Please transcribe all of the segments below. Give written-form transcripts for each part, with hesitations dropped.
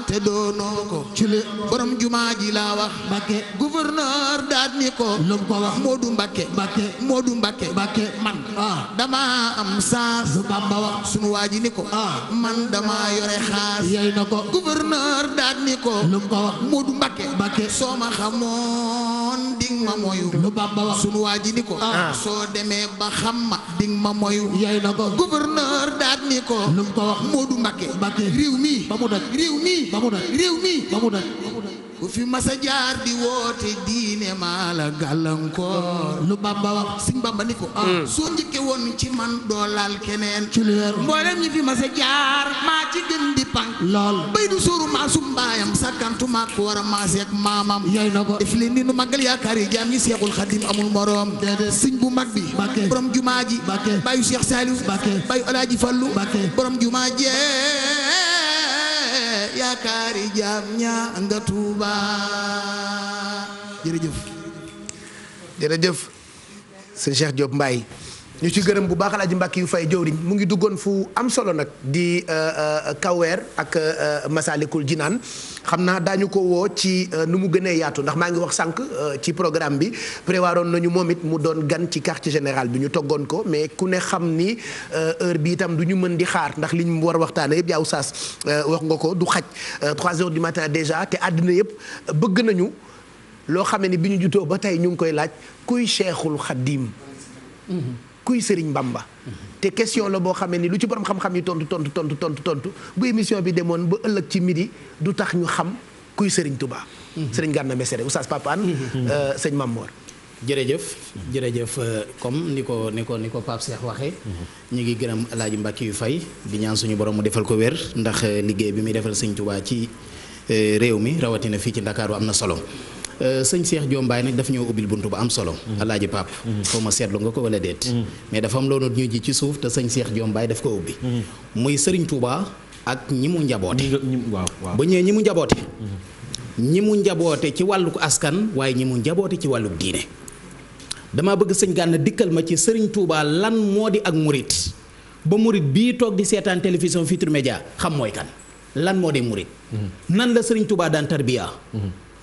te doonoo ko ci le borom jumaa ji laa wax Mbakke gouverneur daat ni ko lu ko wax Moodu Mbakke Moodu Mbakke man dama am saas lu Bamba wax sunu waa ji ni ko man dama yore xaas yey na ko gouverneur daat ni ko lu ko wax Moodu Mbakke soo ma xamoon ding ma moyu lu Bamba wax sunu waa ji ni ko soo demee ba xam ma ding ma moyu yey na ko gouverneur daat ni ko lu ko wax Moodu Mbakke réew mi ba mu daj réew mi ba mu daj ku fi masa jaar di woote diine maa la gàllankoor lu Bamba wax Sëñ Bamba ni ko soo njëkke woon ci man doo laal keneen ci leer mboolem ñi fi masa jaar maa ci gën di pank lool bay du sóoru maasum baayam sakkantuma ko war a maaseek maamam yey na ko def leen ni nu màggal yaakaar yi jaam ñi Seexul Xadim amul moroom sëñ bu mag bi borom jumaa ji bàyyu Seex Saaliw bàyyu Alaaji Fallu borom jumaa ji yaakaari jaam ñaa nga Tuuba jërëjëf sëñ Cheikh Diop Mbaye ñu ci gërëm bu baax Alaaji Mbàkke yu fay jëwriñ mu ngi duggoon fu am solo nag di Kaweer ak Masalikul Jinaan xam naa daañu ko woo ci nu mu gënee yaatu ndax maa ngi wax sànq ci programme bi prévoiroon nañu moom it mu doon gan ci quartier général bi ñu toggoon ko mais ku ne xam ni heure bi itam du ñu mën di xaar ndax li ñu war a waxtaane yëpp yaa Oustaz wax nga ko du xaj 3 heures du matin déjà te àddina yëpp bëgg nañu loo xamee ni bi ñu jutoo ba tey ñu ngi koy laaj kuy Cheikhul Khadim kuy Serigne Bamba te question la boo xamee ni lu ci borom xam-xam yi tontu bu émission bi demoon ba ëllëg ci midi du tax ñu xam kuy Serigne Touba. Serigne Gana Messere Oustaz Papane sëñ Mamor. jërëjëf comme ni ko Pape Cheikh waxee. ñu ngi gërëm El Hadj Mbacke yu fay di ñaan suñu borom mu defal ko wér ndax liggéey bi muy defal sëñ Touba ci réew mi rawatina fii ci Ndakaaru am na solo. sëñ Cheikh Diop Mbaye nag daf ñoo ubbil buntu bu am solo alaaji Pape foo ma seetlu nga ko wala déet mais dafa am loolu ñu ji ci suuf te sëñ Cheikh Diop Mbaye daf ko ubbi muy Serigne Touba ak ñi mu njaboote ba ñëwee ñi mu njaboote ñi mu njaboote ci wàllu askan waaye ñi mu njaboote ci wàllu diine dama bëgg sëñ Gana dikkal ma ci Serigne Touba lan moo di ak murit ba murit bii toog di seetaan télévision Futurs Médias xam mooy kan lan moo di murit nan la Serigne Touba daan tarbiya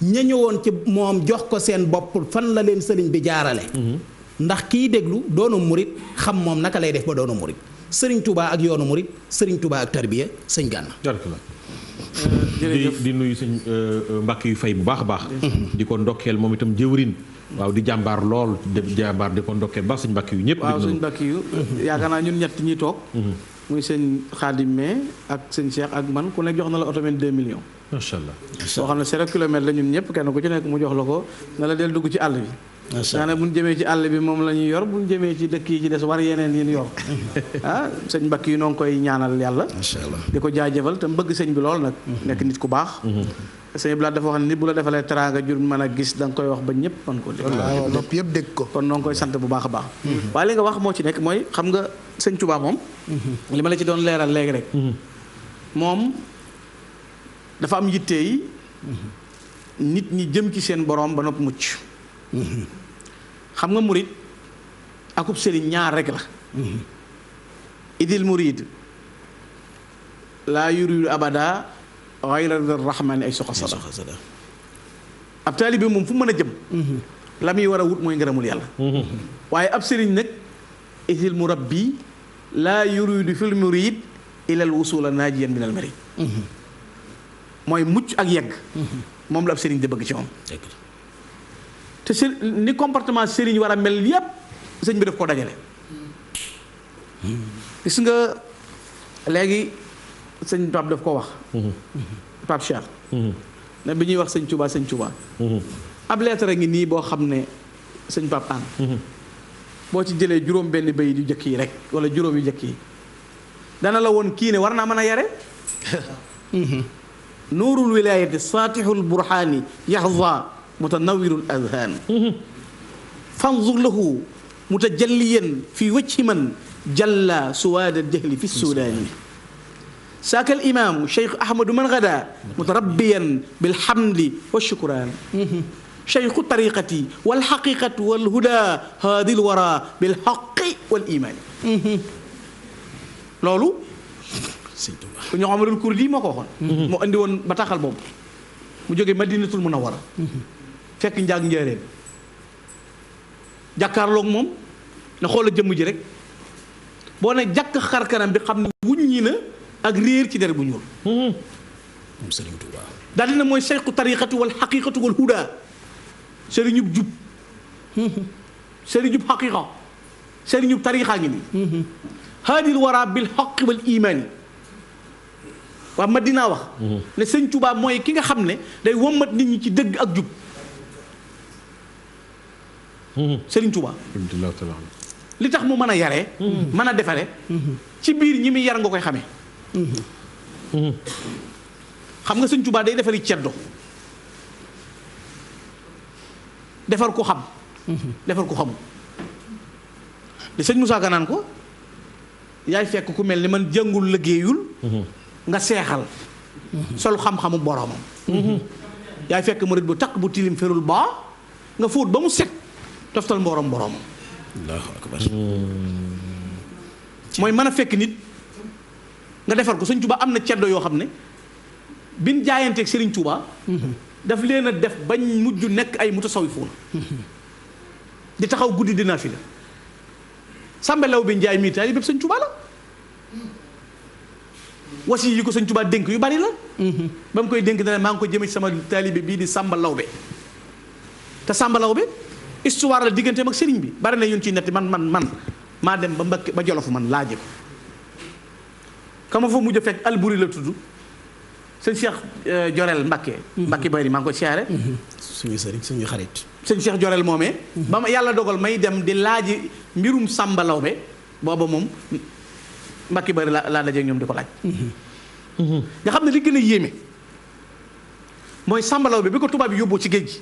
ña ñëwoon ci moom jox ko seen bopp fan la leen sëriñ bi jaarale ndax kiy déglu doonu murit xam moom naka lay def ba doonu murit sëriñ Touba ak yoonu murit sëriñ Touba ak tarbiya sëñ Gana di nuyu sëñ Mbàkke yu fay bu baax a baax di ko ndokkeel moom itam jëwrin waaw di jàmbaar lool di ko ndokkeel baax sëñ Mbàkke yu ñëpp waaw sëñ Mbàkke yu yaakaar naa ñun ñett ñi toog muy sëñ Xaadim mais ak sëñ Cheikh ak man ku nekk jox na la oto 2 millions macha allah soo xam ne 0 kilomètre la ñun ñëpp kenn ku ci nekk mu jox la ko na la del dugg ci àll bi naa ne bu ñu jëmee ci àll bi moom la ñuy yor bu ñu jëmee ci dëkk yi ci des war yeneen yi ñu yor sëñ Mbàkke yi noo ngi koy ñaanal yàlla di ko jaajëfal te bëgg sëñ bi lool nag nekk nit ku baax sëñ Blaat dafa wax ne nit bu la defalee teraanga jur mën a gis da nga koy wax ba ñëpp mën ko nopp yëpp dégg ko kon noo ngi koy sant bu baax a baax waaye li nga wax moo ci nekk mooy xam nga sëñ Touba moom li ma la ci doon leeral léegi rek moom dafa am yitte yi nit ñi jëm ci seen borom ba nopp mucc xam nga murid akub sëriñ ñaar rek la idil murid laa yuridu abada ghayra rahmani ay soxasada ab taalibe moom fu mën a jëm la muy war a wut mooy ngërëmul yàlla waaye ab sëriñ nag idil murabbi laa yuridu fil murid ilal wusula naajiyan minal marid mooy mucc ak yegg moom la ab sëriñ di bëgg ci moom te ni comportement sëriñ war a mel yépp sëñ bi daf ko dajale gis nga léegi sëñ Pape daf ko wax Pape Cheikh ne bi ñuy wax sëñ Touba ab lettre ngi nii boo xam ne sëñ Pape An boo ci jëlee juróom benn bay yu jëkk yi rek wala juróom yu jëkk yi dana la woon kii ne war naa mën a yare nuurul wilayati saatixul burhaani yaxza mutanawirul azhaan fanzur lahu mutajalliyan fi wajhi man jalla suwaada jahli fi sudaani saaka al imaamu cheikh ahmadu man gada mutarabbiyan bilhamdi wa shukraan cheikhu tariqati wal xaqiqatu wal huda haadil wara bil xaqi wal imaani loolu sëñ Touba. ku ñoo Amadul Kurdi moo ko waxoon. moo andi woon bataaxal boobu mu jógee Madinatul Munawwara fekk njaag njëreem jàkkaarloog moom na xoola jëmm ji rek boo ne jàkk xar kanam bi xam ne wuññi na ak réer ci der bu ñuul. moom sëriñ Touba. daal dina mooy sayxu tariqatu wal xaqiqatu wal huda sëriñub jub sëriñub xaqiqa sëriñub tariqa ngi nii haadil wara bil xaqi wal imaani waa Madina wax ne sëñ Touba mooy ki nga xam ne day wommat nit ñi ci dëgg ak jub sëriñ Touba li tax mu mën a yaree mën a defare ci biir ñi muy yar nga koy xamee xam nga sëñ Touba day defari ceddo defar ko xam defar ko xamul di sëñ Moussa Ganaan ko yaay fekk ku mel ni man jàngul liggéeyul nga seexal sol xam-xamu boroomam yaay fekk murid bu takk bu tilim ferul baa nga fóot ba mu set toftal mboroom boroomam allahu akbar mooy mën a fekk nit nga defar ko sëñ Touba am na ceddo yoo xam ne bin jaayanteeg Serigne Touba daf leen a def bañ mujj nekk ay mutasawifuun di taxaw guddi dinaa fi la sàmbelaw bi njaay mii taali bépp sëñ Touba la wasi yi ko sëñ Touba dénk yu bari la ba mu koy dénk ne maa ngi ko jëme ci sama taalibe bii di Sàmba Lawbe te Sàmba Lawbe histoire la digganteem ak sëriñ bi bari na yun ciy netti man maa dem ba Mbakke ba Jolof man laaje ko kama fa mujj a fekk Alburi la tudd sëñ Cheikh Jorel Mbakke bari maa ngi ko siyaare suñu sëriñ suñu xarit sëñ Cheikh Jorel moomee ba ma yàlla dogal may dem di laaji mbirum Sàmba Lawbe booba moom Mbakke bari laa dajeeg ñoom di ko laaj nga xam ne li gën a yéeme mooy Sàmba Lawbe bi ko tubaab yi yóbboo ci géej gi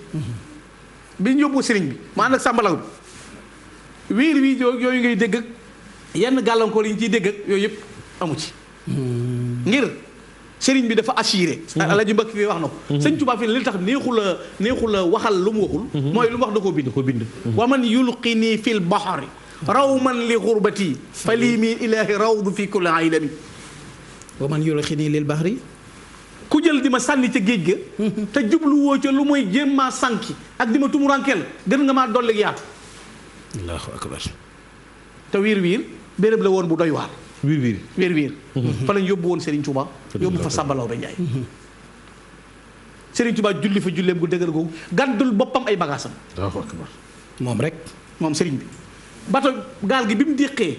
bi ñu yóbboo sëriñ bi mu ànd ak Sàmba Lawbe wiir wii yooyu ngay dégg ak yenn gàllankoor yi ñu ciy dégg ak yooyu yëpp amu ci ngir sëriñ bi dafa assuré Alaaji Mbakki fi wax na ko sëñ Tuubaa fi ne li tax neexul a waxal lu mu waxul mooy lu mu wax da koo bind wa man yulqini fil bahri rawman li xurbati fa lii min ilaahi rawdu fi kulli aylami wa man yulqini lil bahri ku jël di ma sànni ca géej ga te jubluwoo ca lu mooy jéem maa sànki ak di ma tumurankeel gën nga maa dolli yaatu allahu akbar te wiir béréb la woon bu doy waar wiir fa lañ yóbbu woon Serigne Touba yóbbu fa Sàmba Lawbe Njaay Serigne Touba julli fa julleem gu dëgër googu gàddul boppam ay bagaasam moom rek moom Serigne bi bato gaal gi bi mu déqee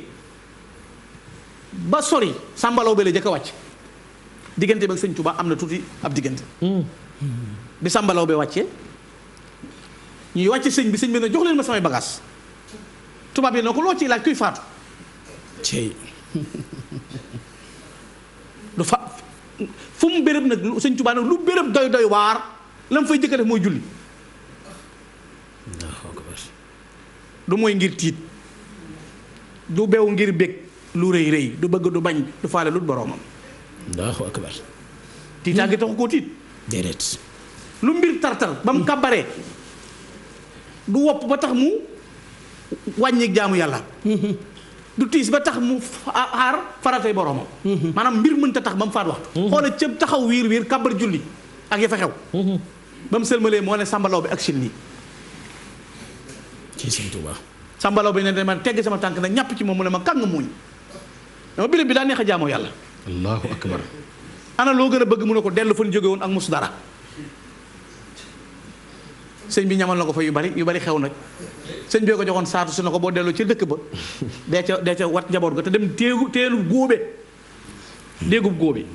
ba sori Sàmba Lawbe la jëkk a wàcc diggante ba Serigne Touba am na tuuti ab diggante bi Sàmba Lawbe wàccee ñuy wàcce sëñ bi ne jox leen ma samay bagaas tubaab yi na ko loo ciy laaj kuy faatu cey du fa fu mu béréb nag sëñ Tuubaa nag lu béréb doy waar la mu fay jëkk a def mooy julli du mooy ngir tiit du bew ngir bég lu rëy du bëgg du bañ du faale lu boroomam Allahu akbar tiitaa ngi taxu koo tiit déedéet lu mbir tartar ba mu kàbbaree du wopp ba tax mu wàññi jaamu yàlla du tiis ba tax mu xaar faratay boroomam maanaam mbir mënta tax ba mu faat waxtu xoola cëb taxaw wiir kàbbar julli ak ya fa xew ba mu sëlmalee moo ne Sàmba Lawbe ak sin nii ci Sëñ Tuubaa Sàmba Lawbe ne man tegg sama tànk nag ñàpp ci moom mu ne ma kàng muuñ dama béréb bi daa neex a jaamoo yàlla allahu akbar ana loo gën a bëgg mu ne ko dellu fa ñu jóge woon ak mus dara sëñ bi ñamal na ko fa yu bari xew nag sëñ bee ko joxoon saatu su na ko boo delloo ci dëkk ba dee ca wat njaboot ga te dem teelu góobe déegub góobe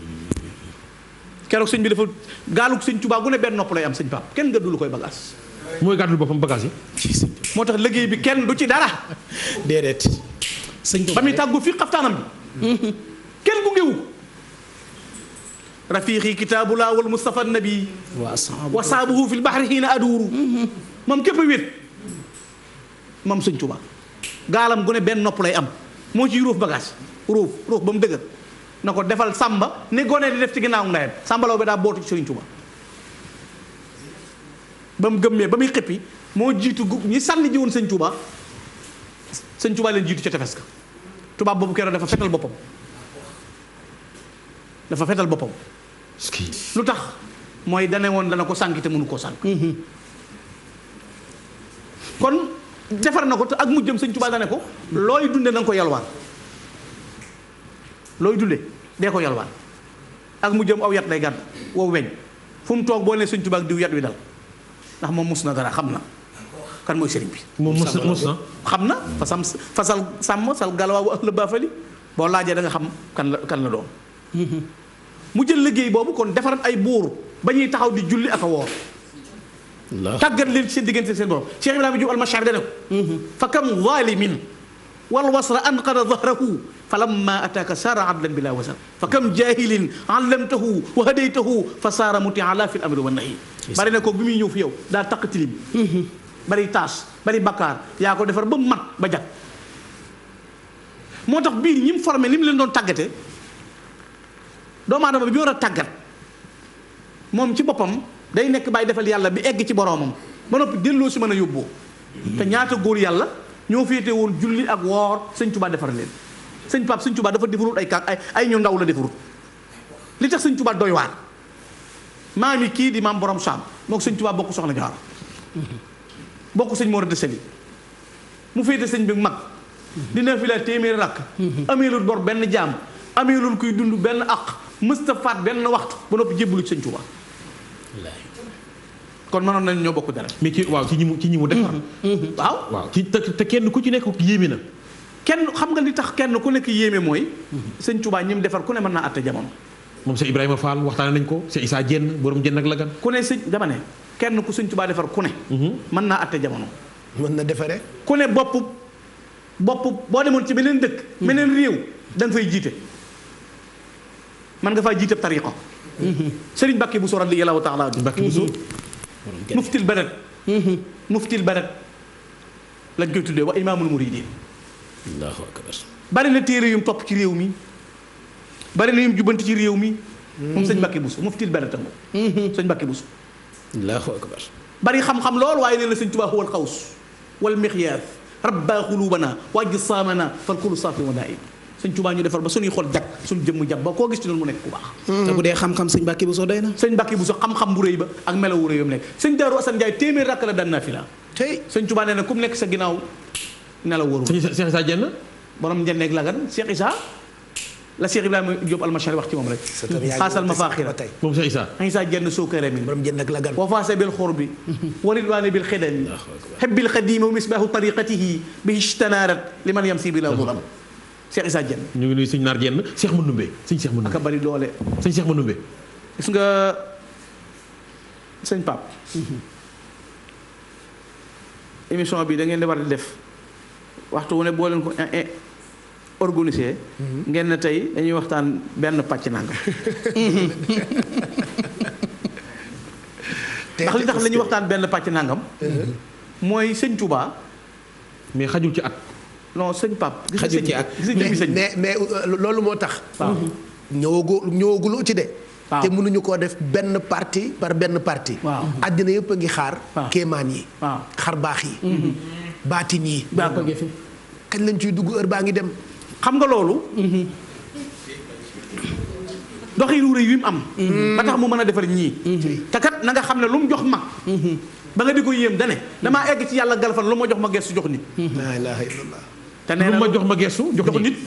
keroog sëñ bi dafa gaalug sëñ Tuubaa gu ne benn nopp lay am sëñ Pape kenn gëddu lu koy bagage mooy gàddul boppam bagage yi moo tax liggéey bi kenn du ci dara déedéet sëñ ba muy tàggu fii xaftaanam bi kenn gungewu rafiqi kitaabullah wal mustafa nabi wa saabuhu fil bahri hiina aduuru moom képp a wét moom sëñ Tuubaa gaalam gu ne benn nopp lay am moo ciy ruuf bagage ruuf ba mu dëgër na ko defal Sàmba ni gone di def ci ginnaaw ndeyam Sàmba Lawbe daa bootu ci Sëriñ Tuubaa ba mu gëmmee ba muy xëppi moo jiitu ñi sànni ji woon sëñ Tuubaa sëñ Tuubaa leen jiitu ca tefes ka tubaab boobu keroog dafa fetal boppam dafa fetal boppam. lu tax mooy dane woon dana ko sànk te mënu koo sànk. kon defar na ko te ak mujjëm sëñ Tuubaa dane ko looy dunde na nga ko yalwaan looy dunde dee ko yalwaan ak mujjëm aw yat lay gàdd wow weñ fu mu toog boo ne sëñ Tuubaa ak diw yat wi dal ndax moom mus na dara xam na kan mooy sëriñ bi. moom mus na xam na fasal sàmm sal galawaa ak la baafali boo laajee da nga xam kan la doon. mu jël liggéey boobu kon defaral ay buur ba ñuy taxaw di julli ak a woor. tàggat leen seen diggante seen borom Cheikh Ibrahima Diouf almashari dane ko fa kam zalimin wal wasra anqada zahrahu fa lamma ataaka saara adlan bila wasar fa kam jahilin allamtahu wa hadaytahu fa saara mutia la fi l amri wa nahi bari na ko bi muy ñëw fi yow daa taq tilim bari taas bari bakkaar yaa ko defar ba mat ba jag moo tax biir ñi mu formé ni mu leen doon tàggate doomu aadama bi war a tàggat moom ci boppam day nekk bàyyi defal yàlla bi egg ci boroomam ba noppi delloo si mën a yóbboo te ñaata góor yàlla ñoo féete woon julli ak woor sëñ Tuubaa defar leen sëñ Pape sëñ Tuubaa dafa defarul ay kàq ay ñu ndaw la defarul li tax sëñ Tuubaa doy waar maam yi kii di maam borom saam moo ko sëñ Tuubaa bokk soxna Jaara bokk sëñ Mor Anta Sali mu féete sëñ bi mag dina fi la téeméeri rakk ameelul bor benn jaam ameelul kuy dund benn aq mëstafaat benn waxtu ba noppi jébbalu ci sëñ Tuubaa kon mënoon nañ ñoo bokk dara. mais ci ñi mu defar. waaw te kenn ku ci nekk yéeme na. kenn xam nga li tax kenn ku nekk yéeme mooy. sëñ Tuubaa ñi mu defar ku ne mën naa àtte jamono. moom Cheikh Ibrahima Fall waxtaane nañ ko Cheikh Issa Diène borom Diène ak Lagan. ku ne sëñ dama ne kenn ku sëñ Tuubaa defar ku ne. mën naa àtte jamono. mën na defaree. ku ne bopp boo demoon ci beneen dëkk. beneen réew da nga fay jiite. man nga faa jiite tariqa. Sëriñ Mbàkke Buso radiyallaahu taala anhu. Mbàkke Buso. muftil barat lañ koy tuddee wa imaamul muridiin. Allahu akbar. bari na téere yum topp ci réew mi bari na yum jubbanti ci réew mi. moom sëñ Mbàkke Buso muftil barat am sëñ Mbàkke Buso. Allahu akbar. bari xam-xam lool waaye nee na sëñ Tuubaa huwal xaws wal miqyaas rabbaa xuluubana wa ajsaamana fal kullu saafi wa naa'im. sëñ Tuubaa ñu defar ba suñuy xol jag suñu jëmm jag ba koo gis ci noonu mu nekk ku baax. te bu dee xam-xam sëñ Mbàkke Buso doy na. sëñ Mbàkke Buso xam-xam bu rëy ba ak melaw wu rëy yom nekk sëñ Daaru Asan Njaay téeméer rakk la daan naafila tey sëñ Tuubaa nee na ku mu nekk sa ginnaaw nelaw wóoru. Cheikh Issa Diène borom Njenne ak Lagan Cheikh Issa la Cheikh Ibrahima Diop almashari wax ci moom rek. xaasal ma faaxira moom Cheikh Issa Diène soo këree min borom Diène ak Lagan wa faase bil xurbi wa ridwaani bil xidami xebbil xadimi wa misbaahu tariqatihi bihi ishtanaarat liman yamsi bila dulam Cheikh Issa Diène. ñu ngi nuyu sëñ Naar Diène Cheikh Manoumbe sëñ Cheikh Manoumbe aka bari doole. sëñ Cheikh Manoumbe. gis nga sëñ Pape. émission bi da ngeen di war di def waxtu wu ne boo leen ko organisé. ngeen ne tey dañuy waxtaan benn pàcc nangam. ndax li tax la ñuy waxtaan benn pàcc nangam. mooy sëñ Touba. mais xajul ci at. non sëñ Pape. xajul ci at mais loolu moo tax. waaw ñëwagul ci de. waaw te mënuñu koo def benn parti par benn parti. waaw àddina yëpp a ngi xaar. waaw kéemaan yi. waaw xar baax yi. baatin yi. baa ko jëfe kañ lañ ciy dugg heure baa ngi dem. xam nga loolu. doxin wu rëy wi mu am. ba tax mu mën a defar ñii. te kat na nga xam ne lu mu jox mag. ba nga di ko yéem dane damaa egg ci yàlla galfan lu ma jox ma gestu jox nit. laa ilaaha illallah. te nee lu na ma jox ma gestu jox nit.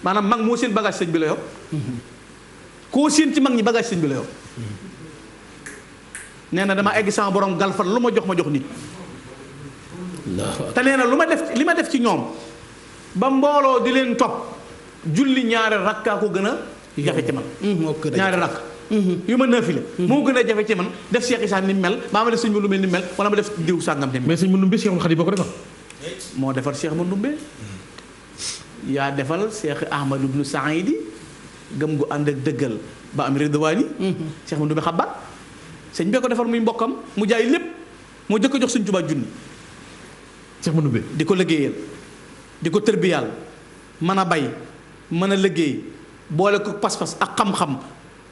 maanaam mag moo seen bagage sëñ bi la yor. koo seen ci mag ñi bagage sëñ bi la yor. nee na damaa egg sama borom galfan lu ma jox nit. te nee na li ma def ci ñoom ba mbooloo di leen topp julli ñaari rakkaa ko gën a jafe ci man. ñaari rakk. yu ma naafile moo gën a jafe ci man def Cheikh Issa ni mel maa ma def sëñ Mandumbe ni mel wala ma def diw sàngam ni mel. mais sëñ Mandumbe Cheikhul Khadim boo ko defal. moo defar Cheikh Mandumbe yaa defal Cheikh Ahmadu ibnu Saïdi gëm gu ànd ak dëggal ba am ridwaani Cheikh Mandumbe xabaat sëñ bee ko defar muy mbokkam mu jaay lépp moo jëkk a jox sëñ Tuubaa junni. Cheikh Mandumbe di ko liggéeyal di ko tërbiyaal mën a bay mën a liggéey boole ko pas-pas ak xam-xam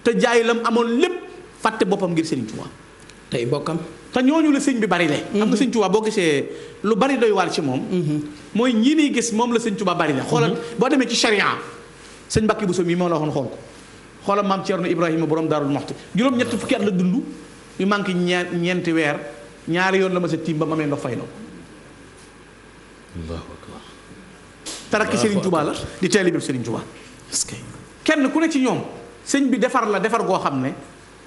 te jaay lam amoon lépp fàtte boppam ngir Sëriñ Tuubaa tey bokkam. te ñooñu la sëñ bi bari le xam nga sëñ Tuubaa boo gisee lu bari doy waar ci moom mooy ñii niy gis moom la sëñ Tuubaa bari le xoolal boo demee ci charia sëñ Mbàkke Buso mii moo la waxoon xool ko xoolal maam Thierno Ibrahima borom Daarul Moxti juróom-ñetti fukki at la dund yu manqué ñeenti weer ñaari yoon la ma sa tiim ba ma amee ndox fay na ko. Allahu akbar. tarakki Serigne Touba la di teeli bi Serigne Touba. est-ce que kenn ku ne ci ñoom sëñ bi defar la defar goo xam ne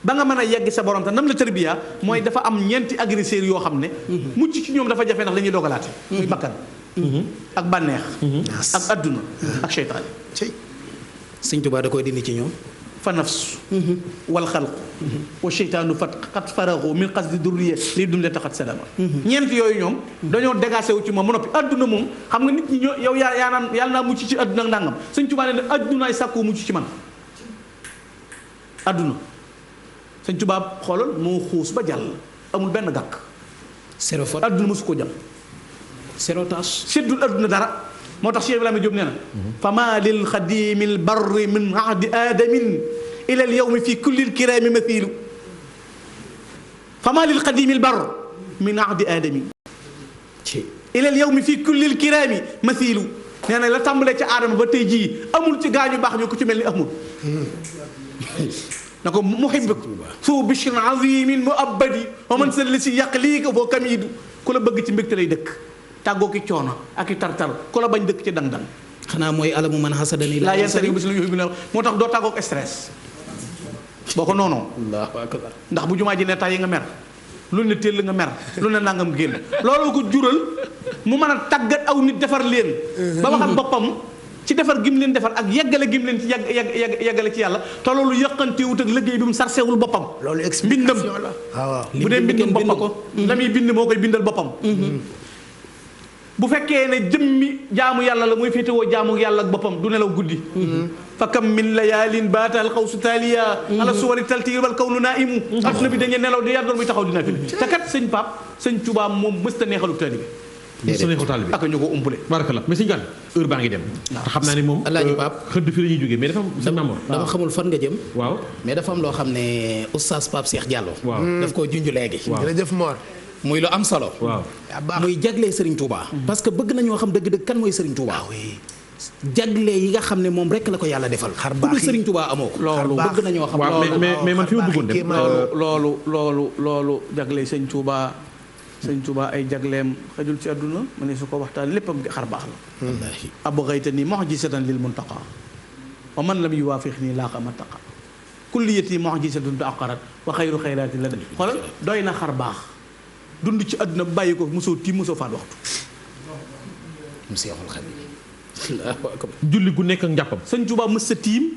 ba nga mën a yegg sa borom te nam la tërbiya mooy dafa am ñeenti agresseurs yoo xam ne. mucc ci ñoom dafa jafe ndax dañuy dogalaate. muy bakkan. ak bànneex. ak adduna ak seytaane. Sëñ Tuubaa da koy dindi ci ñoom. fa nafsu wal xalqu wa seytaanu qad faraxu min qasdi durriya lii dum leen taxat salama ñeent yooyu ñoom dañoo dégagé wu ci moom mu noppi adduna moom xam nga nit ñi ñoo yow yaa naan yàlla naa mucc ci adduna ak ndàngam Sëñ Tuubaa ne addunaay sàkkoo mucc ci man adduna Sëñ Tuubaa xoolal moo xuus ba jàll amul benn gàkk zéro faute adduna mosu ko jam zéro tâche. seddul adduna dara moo tax Cheikh Ibrahima Diop nee na fama lil xadimi l barri min ahdi aadamin ila al yawmi fi kulli l kiraami mathilu fama lil xadimi l barri min ahdi aadamin ila al yawmi fi kulli l kiraami mathilu nee na la tàmbalee ca aadama ba tey jii amul ci gaañu baax ñu ko ci mel ni amul na ko muhibbak su bishrin azimin mu abadi wa man sa li si yàq lii ko foo kamidu ku la bëgg ci mbégte lay dëkk tàggoo ki coono ak i tartar ku la bañ dëkk ci dang-dang xanaa mooy alamu man xasadani laa yentari bis la yuhibbu moo tax doo tàggoog stress boo ko noonoo Allahu akbar. ndax bu jumaa ji ne tay yi nga mer lu ne téll nga mer lu ne nangam génn loolu ko jural mu mën a tàggat aw nit defar leen ba waxal boppam ci defar gim leen defar ak yeggale gim leen ci yeggale ci yàlla te loolu yëqantiwut ak liggéey bi mu sarsewul boppam loolu mbindam explication la waaw. bu dee mbindum boppam la muy bind moo koy bindal boppam bu fekkee ne jëmmi jaamu yàlla la muy féetewoo jaamu yàlla ak boppam du nelaw guddi fa kam min layaalin baatal xawsu taaliya ala suwari taltiir wal kawnu naimu adduna bi dañuy nelaw di yàddoon muy taxaw dina fi te kat sëñ Pape sëñ Touba moom mësta neexalu taalibe su neexu taal bi ak ñu ko umpule barakallah mais sëñ Gana heure baa ngi dem te xam naa ne moom Alaaji Pape xëdd fi la ñuy jógee mais dafa am sëñ Mamour dama xamul fan nga jëm. waaw mais dafa am loo xam ne oustaz Pape Cheikh Diallo. waaw daf koo junj léegi. waaw jërëjëf Mor. muy lu am solo. waaw muy jagle Serigne Touba. parce que bëgg nañoo xam dëgg-dëgg kan mooy Serigne Touba. jagle yi nga xam ne moom rek la ko yàlla defal. xar ku baax dul yi Serigne Touba amoo ko. loolu bëgg nañoo xam. waaw mais man fi ma bëggoon dem loolu jagle sëñ Touba ay jagleem xajul ci àdduna ma ne su ko waxtaan léppam xar baax la wallaahi. abghaytani mu'jizatan lil muntaqa wa man lam yuwaafiqni laaqa mattaqa kulliyati mu'jizatun ta'aqqarat wa xayru xayraati la dem xoolal doy na xar baax dund ci àdduna bàyyi ko mosoo tiim mosoo faat waxtu mu Seexul Xadiim. Allahu akbar. julli gu nekk ak njàppam sëñ Touba mës sa tiim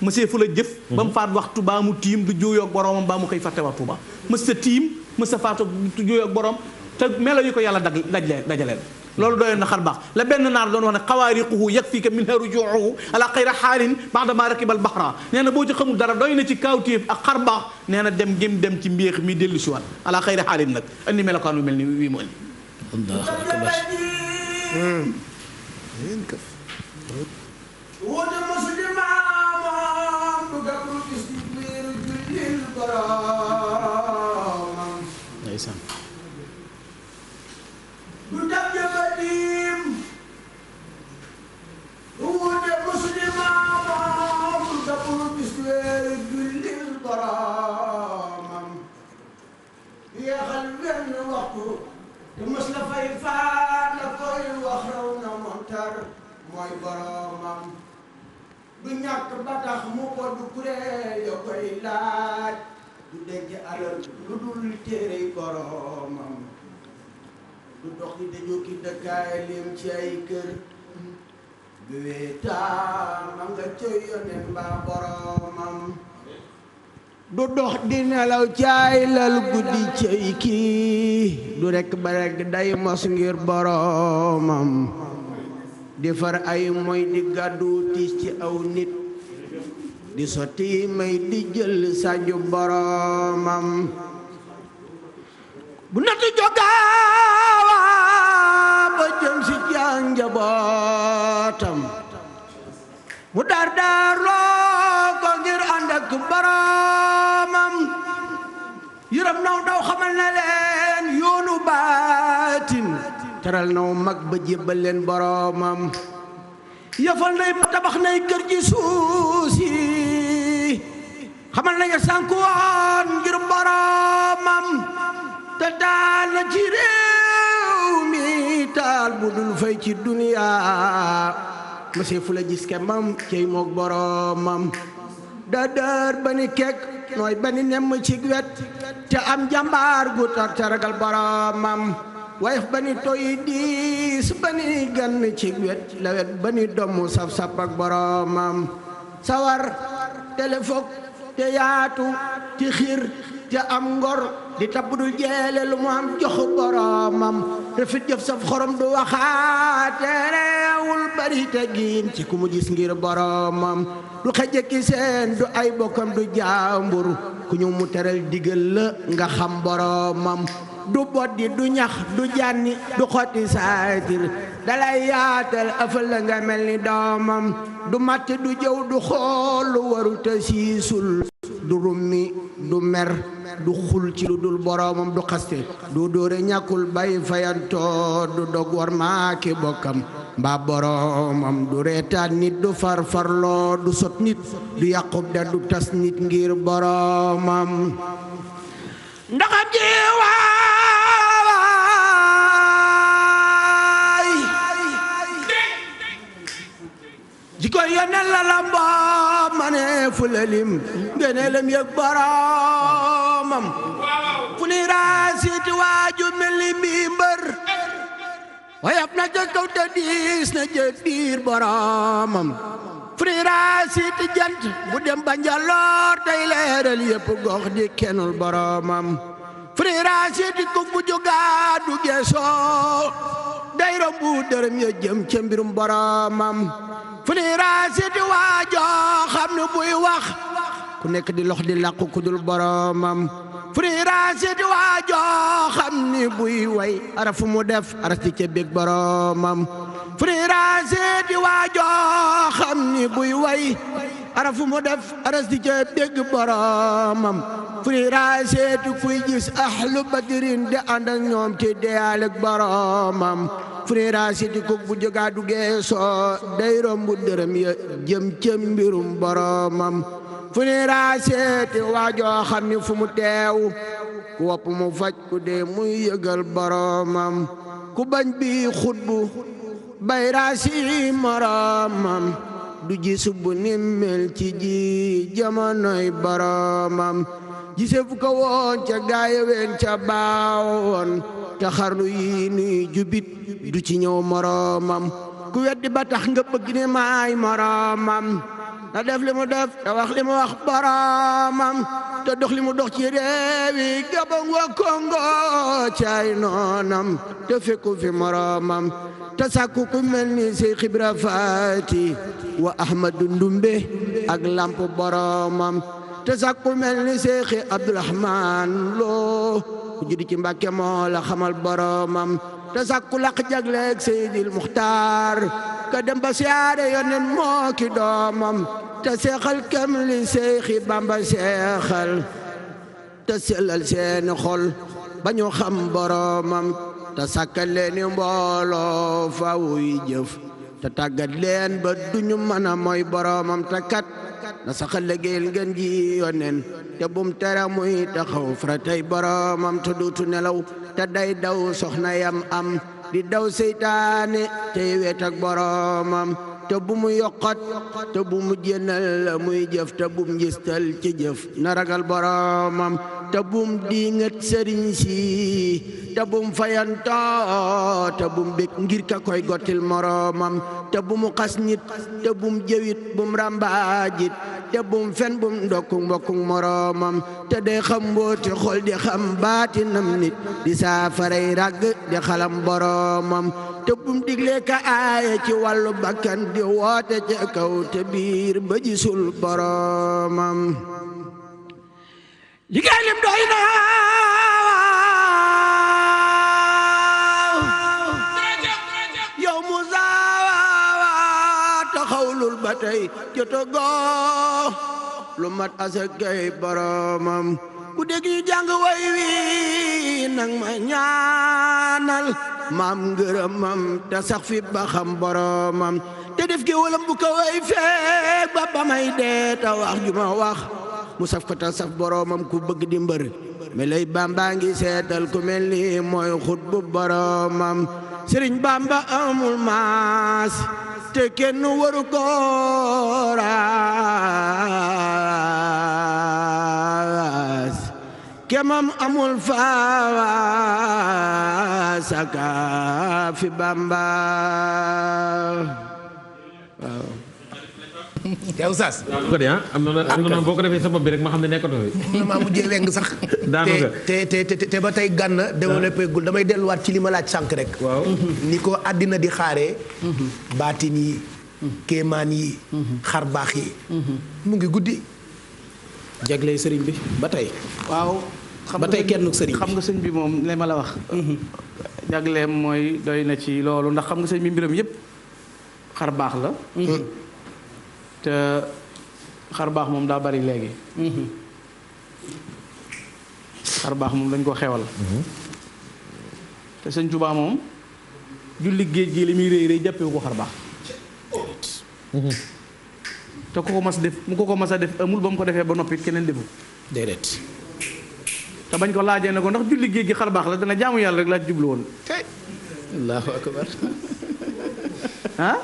mësee fu la jëf ba mu faat waxtu baa mu tiim du jooyoo ak boromam baa mu koy fàtte waxtu ba mës sa tiim mës sa faatu du jooyoo ak borom te melo yi ko yàlla dajaleel loolu doyoon na xar baax la benn naar doon wax ne xawaariquhu yakfika minha rujuuhu ala xayra xaalin ba'da ma rakibal bahra nee na boo ci xamul dara doy na ci kaawtéef ak xar baax nee na dem gém dem ci mbéex mi dellu si waat ala xayra xaalin nag andi melokaan wu mel ni wii mu andi Allahu akbar. woote mosu di maamam du gàppul gis ci biiru jullil boromam ndeysaan. du dab jëfatim woote mosu di maamam du gàppul gis ci biiru jullil boromam yeexal wenn waxtu te mos la fay faat la koy wax raw na montar mooy boromam du ñàkk ba tax mu ko du kuréel ya koy laaj du denc alal lu dul téere boromam du dox di dajoo ki dëkkaay lim ci ay kër bu weetaam a nga ca yoneen mbaa boromam du dox di nelaw caay lal guddi cay kii du rekk ba rekk day mos ngir boromam di far ay mooy di gàddu tiis ci aw nit di sotti may di jël sànju boromam bu nattu jogaawa ba jëm si jàng njabootam mu daar loo ko ngir ànd ak boromam yërëm naw daw xamal na leen yoonu baatin teral naw mag ba jébbal leen boromam yëfal nay ba tabax nay kër ji suusi xamal nañu sànku woon ngir boromam te taal na ci réew mi taal bu dul fay ci duniya monsieur fu la gis ke mam cey moog boromam dadër ba ni kekk nooy ba ni nemm ci wet te am jàmbaar gu tar te ragal boromam wayef ba ni toy diis ba ni gann ci wet lawet ba ni domm saf-saf ak boromam sawar telefok te yaatu te xiir te am ngor di tabbudul jeele lu mu am jox boromam rafet jëf saf xorom du waxaate reewul bari te giin ci ku mu gis ngir boromam du xeje ki seen du ay bokkam du jaambur ku ñu mu teral digal la nga xam boromam du boddi du ñax du jànni du xotti saatir dalay yaatal ëfal la nga mel ni doomam du matt du jëw du xool lu waru te siisul du rummi du mer du xul ci lu dul boromam du xaste du dóore ñàkkul bay fayantoo du dog war maaki bokkam mbaa boromam du reetaan nit du farfarloo du sot nit du yàqub da du tas nit ngir boromam ndaxam ji waay jikko yonent la lamboo ma ne fu la lim ngëneelam yëg boromam fu ni raasiti waaju mel ni mbii mbër wayab na jëg kaw te diis na jëg biir boromam fu ni raasiti jant bu dem ba njaloor tey leeral yëpp gox di kenul boromam fu ni raasiti kuk bu jógaa du geesoo day rombu dërëm ya jëm ca mbirum boromam fu ni raasiti waajoo xam ne buy wax ku nekk di lox di làqu ku dul boromam fu ni raasiti waajoo xam ni buy way arafu mu def aras di ca bég boromam fu ni raasiti waajoo xam ni buy way arafu mu def aras di ca bég boromam fu ni raasiti kuy gis ahlu badrin di ànd ak ñoom te deyaale ak boromam fu ni raasiti kuk bu jógaa du geesoo day rombu dërëm ya jëm ca mbirum boromam fu ni raasiti waajoo xam ni fu mu teew ku wopp mu faj ku dee muy yëgal boromam ku bañ bi xutbu bay raasi moromam du gisu bu ni mel ci ji jamonoy boromam gise fu ko woon ca gaaya ween ca baawoon te xarnu yi nuy jubit du ci ñëw moromam ku weddi ba tax nga bëgg ni maay moromam na def li mu def te wax li mu wax boromam te dox li mu dox ci réewi Gabon wa Congo caay noonam te fekku fi moromam te sàkku ku mel ni Seex Ibra Faati wa Ahmadu Ndumbe ak lamp boromam te sàkku mel ni Seex Abdurahmaan Lo ku juddi ci Mbàkke moo la xamal boromam te sàkku laq jagleeg Seydil Muxtaar ka dem ba siyaare yonen moo ki doomam te seexal kem li Seexi Bamba seexal te sellal seeni xol ba ñu xam boromam te sàkkal leeni mbooloo fawuy jëf te tàggat leen ba duñu mën a mooy boromam te kat na saxal liggéeyal ngeen ji yonen te bum tere muy taxaw faratay boromam te duutu nelaw te day daw soxna yam am di daw seytaane tey weet ak boromam te bu mu yokkat te bu mu jénnal la muy jëf te bum njistal ci jëf na ragal boromam te bum diingat sëriñ si te bum fayantoo te bum bég ngir ka koy gottil moromam te bu mu xas nit te bum jëwit bum rambaajit te bum fen bum ndokku mbokku moromam te day xam mbooti xol di xam baatinam nit di saafaray ragg di xalam boromam te bum digle ka aaya ci wàllu bakkan di woote ca kaw te biir ba gisul boromam liggéey lim doy na yow Musa taxawlul ba tey jotogo lu mat asakay boromam ku dégg ñu jàng way wi nang ma ñaanal maam ngërëmam te sax fi ba xam boromam te def gi walam bu ko way feek ba ba may dee te wax ju ma wax mu saf ko ta saf boroomam ku bëgg di mbër mi lay Bamba ngi seetal ku mel ni mooy xut bu boroomam Sëriñ Bamba amul maas te kenn waru ko raas kemam amul faas aka fi Bamba waaw yow Oustaz. ko de am na boo ko defee sa bopp bi rek ma xam ne nekkatoo fi. maa mujjee weng sax. daanaka te ba tey gànn développé gul damay delluwaat ci li ma laaj sànq rek. waaw ni ko àddina di xaaree. baatin yi. kéemaan yi. xar baax yi. mu ngi guddi. jagley sëriñ bi ba tey. waaw ba tey kenn sëriñ bi xam nga sëñ bi moom li ma la wax. jagleem mooy doy na ci loolu ndax xam nga sëñ bi mbiram yépp xar baax la. te xar baax moom daa bari léegi. xar baax moom dañ ko xewal. te sëñ Tuubaa moom julli géej gi li muy rëy rëy jàppewu ko xar baax. te ku ko mas def mu ko mas a def amul ba mu ko defee ba noppi keneen defu déedéet. te bañ ko laajee ne ko ndax julli géej gi xar baax la dana jaamu yàlla rek laa ci jublu woon. allahu akbar. ah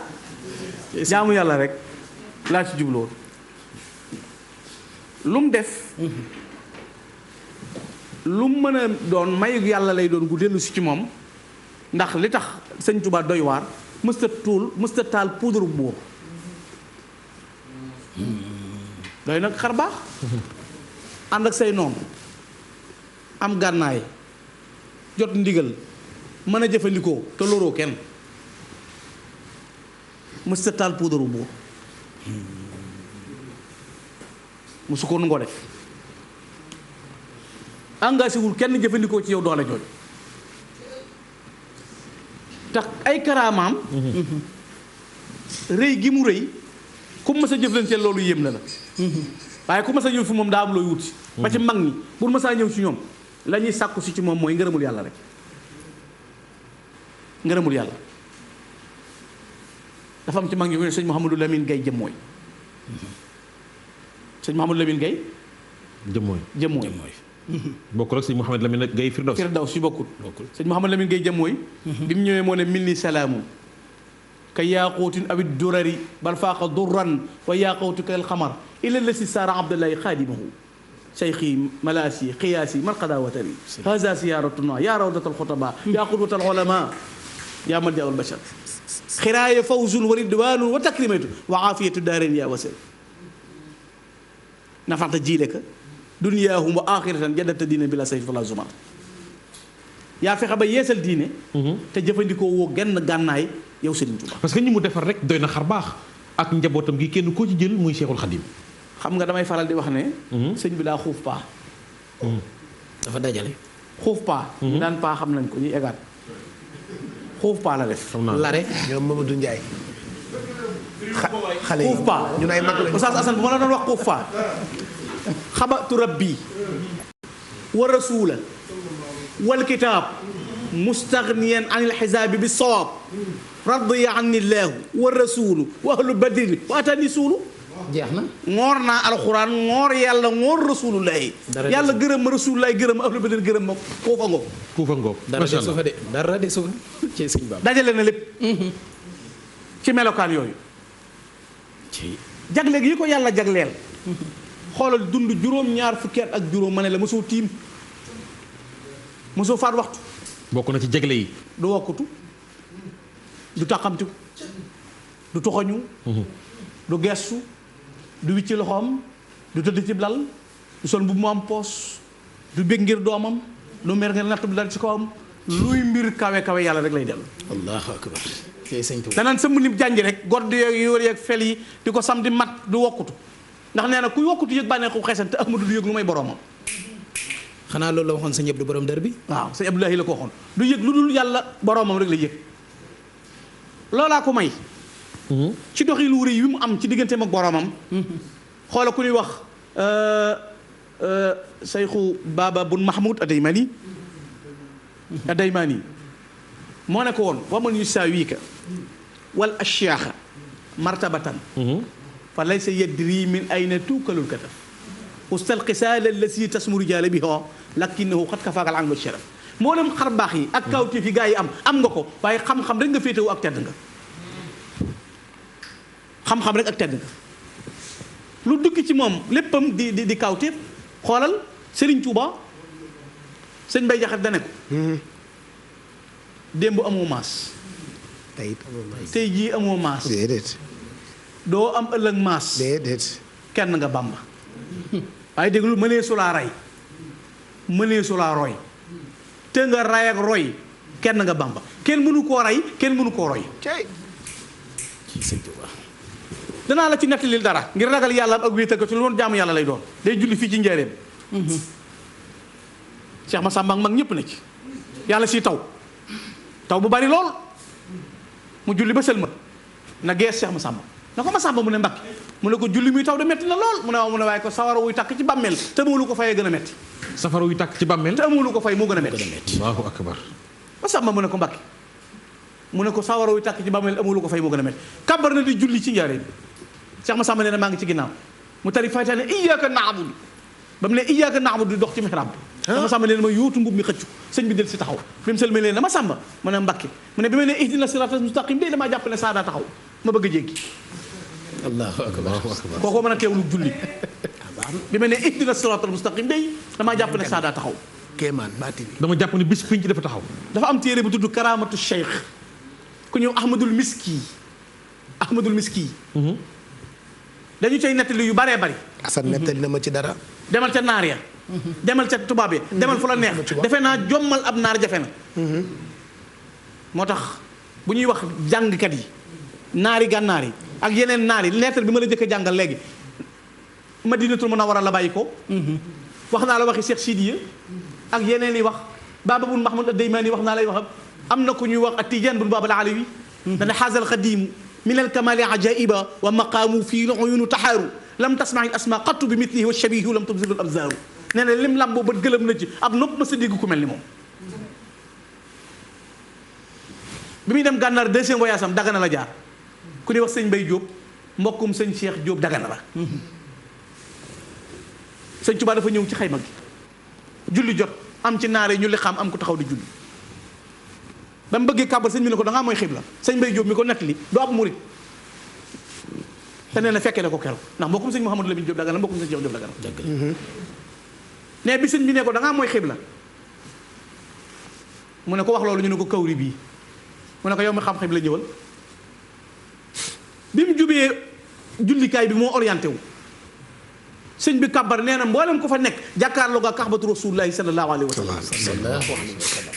jaamu yàlla rek laa ci jublu woon lu mu def lu mu mën a doon mayu yàlla lay doon gu dellu si ci moom ndax li tax sëñ Tuubaa doy waar mësta taal poudre buur doy nag xar baax ànd ak say noonu am gànnaay jot ndigal mën a jëfandikoo te loroo kenn mësta taal poudre buur musu ko nu ngoo def engagé wul kenn jëfandikoo ci yow doole jooj tax ay karaamaam rëy gi mu rëy ku mas a jëflanteel loolu yéem la waaye ku mas a ñëw fi moom daa am looy wuti ba ci mag ñi pour mas a ñëw ci ñoom la ñuy sàkku si ci moom mooy ngërëmul yàlla rek ngërëmul yàlla dafa am ci mag ñi ko ne sëñ Mouhamadou Lamine Gaye jëm mooy sëñ Mouhamadou Lamine Gaye jëm mooy bokkul ak sëñ Mouhamed Lamine Gaye Firdaws si bokkul sëñ Mouhamadou Lamine Gaye jëm mooy bi mu ñëwee moo ne mil ni salaamu ka yaaquutin awit durari bal faaqa durran wa yaaquutu kal xamar ila la si saara abdullahi xaadimahu seyxi malaasi xiyaasi marqada watari haza siyaratuna yaa rawdatal xutaba yaa qudwatal ulama yaa maljaul bashar xiraaya fawzun wa ridwanun wa takrimatu wa aafiyatu daarin yaa wasal nafaxta jiileka dunyaahum wa axiratan jaddata diine bi la sayf wala zumar yaa fexe ba yeesal diine te jëfandikoo woo genn gànnaay yow Serigne Touba parce que ñi mu defar rek doy na xar baax ak njabootam gi kenn koo ci jël muy Cheikhul Khadim xam nga damay faral di wax ne sëñ bi daa xuuf paa dafa dajale xuuf paa ñu daan paa xam nañ ko ñuy egaat xuuf paa la def lare ñoom Mamadou Ndiaye xale yi xuuf paa ñun ay mag lañu. Oustaz Assane bu ma la doon wax xuuf paa xabatu rabbi wa rasula wal kitaab mustaghniyan anil xisaabi bi sawab radiya anni llaahu wa rasulu wa ahlu badrin wa atani suulu jeex na ngoor naa alxuraan ngoor yàlla ngoor rasulullahi yàlla gërëm ma rasulullahi gërëm ma ahlu badrin gërëm ma foofa ngoog kuufa ngoog dara de suufa de dara de suufa ci sëñ Bamba dajale na lépp ci melokaan yooyu jagle gi ko yàlla jagleel xoolal dund juróom-ñaar fukki at ak juróom ma ne la mosoo tiim mosoo faat waxtu bokk na ci jagle yi du wokkutu du tàqamtiku du toxoñu du gestu du wicci loxoom du tëdd ci lal du sol mbubb mu am poos du bég ngir doomam du mer ngir natt bi dal ci kawam luy mbir kawe kawe yàlla rek lay dellu allahu akbar kay sëñ Tuubaa danaan sëmb nib jànji rek godd yeeg yóor yeeg fel yi di ko sam di mat du wokkutu ndax nee na kuy wokkutu yëg bànneexu xeesan te Ahmadu du yëg lu may boroomam xanaa loolu la waxoon sëñ Abdou borom dër bi waaw sëñ Abdoulahi la ko waxoon du yëg lu dul yàlla boroomam rek la yëg loolaa ko may ci doxi lu rëy wi mu am ci digganteem ak boroomam xoola ku ñuy wax sayxu Baba bun Mahmoud Adaymani moo ne ko woon wa man yusaawika wal ashyaaxa martabatan fa laysa yadri min ayna tuukalul kataf ustal qisaal allati tasmu rijaala biha lakinahu qad kafaaka al wa sharaf moo dem xar baax yi ak kawteef yi gaa yi am nga ko waaye xam-xam rek nga féetewu ak tedd nga xam-xam rek ak tedd nga lu dugg ci moom léppam di kawteef xoolal Serigne Touba sëñ Bay Jaxate dane ko démb amoo maas tey jii amoo maas déedéet doo am ëllëg maas déedéet kenn nga Bàmba waaye déglu mënee sulaa rey mënee sulaa roy te nga ray ak roy kenn nga Bàmba kenn mënu koo rey kenn mënu koo roy danaa la ci nettalil dara ngir ragal yàlla ak wéetal ko ci lu doon jaamu yàlla lay doon day julli fii ci njëreem Cheikh Massamba ak mag ñëpp na ci yàlla si taw bu bari lool mu julli ba sëlma na gees Cheikh Massamba na ko Massamba mu ne Mbàkke mu ne ko julli muy taw de metti na lool mu ne waaw mu ne waaye ko sawara wuy tàkk ci bàmmeel te amulu ko fayee gën a metti safara wuy tàkk ci bàmmeel te amulu ko fay moo gën a metti Allahu akbar Massamba mu ne ko Mbàkke mu ne ko sawara wuy tàkk ci bàmmeel amulu ko fay moo gën a metti kàbbar na di julli ci njëreem Cheikh Massamba nee na maa ngi ci ginnaaw mu tari fatiha ne iyyaka na'budu ba mu ne iyyaka na'budu di dox ci mihrab bi Cheikh Massamba nee na ma yóotu mbub mi xëccu sëñ bi del si taxaw bi mu sëlmee leen na Massamba mu ne Mbàkke mu ne bi ma ne ihdina siratal mustaqim day damaa jàpp ne saa daa taxaw ma bëgg a jéggi allahu akbar kookoo mën a teewlu julli bi ma ne ihdina siratal mustaqim day damaa jàpp ne saa daa taxaw kéemaan baati bi dama jàpp ne bis pinc dafa taxaw dafa am téere bu tudd karamatu cheikh ku ñëw ahmadul miski dañu cay nettali yu baree bari Assane nettali na ma ci dara demal ca naar ya demal ca tubaab ya demal fu la neex defe naa jommal ab naar jafe na moo tax bu ñuy wax jàngkat yi naari gànnaar yi ak yeneen naar yi lettre bi ma la jëkk a jàngal léegi Madinatul Munawwara la bàyyi ko wax naa la waxi Cheikh Sidiya ak yeneen yi wax Baba bun Mahmoud ad-Daymani wax naa lay wax am na ku ñuy wax At-Tijaan bun Baba al-Alawi dana xaasal xadiimu min al-kamaali ajaa'iba wa maqaamu fii l-uyuuni taxaaru lam tasma'i al-asmaa qattu bi mithlihi wa shabiihu lam tubsir al-absaaru nee na lim lam boobu gëlëm na ci ab nopp ma sa dégg ku mel ni moom. bi muy dem gànnaar deuxième voyage am Dagana la jaar ku ñuy wax sëñ Mbay Jóob mbokkum sëñ Cheikh Jóob Dagana la sëñ Tuubaa dafa ñëw ci xayma gi julli jot am ci naare ñu li xam am ku taxaw di julli. ba mu bëggee kàbbar sëñ bi ne ko da ngaa mooy xibla sëñ Mbay Jóob mi ko nettali doo ab murit te nee na fekkee na ko keroog ndax mbokkum sëñ Mouhamadou Lamine Jóob Dagana mbokkum sëñ Jóob Dagana ne bi sëñ bi ne ko da ngaa mooy xibla mu ne ko wax loolu ñu ne ko kawri bii mu ne ko yow mi xam xibla ñëwal bi mu jubee jullikaay bi moo orienté wu sëñ bi kàbbar nee na mboolem ko fa nekk jàkkaarloo ga kaxbatu rasulullahi sallallahu alayhi wa sallam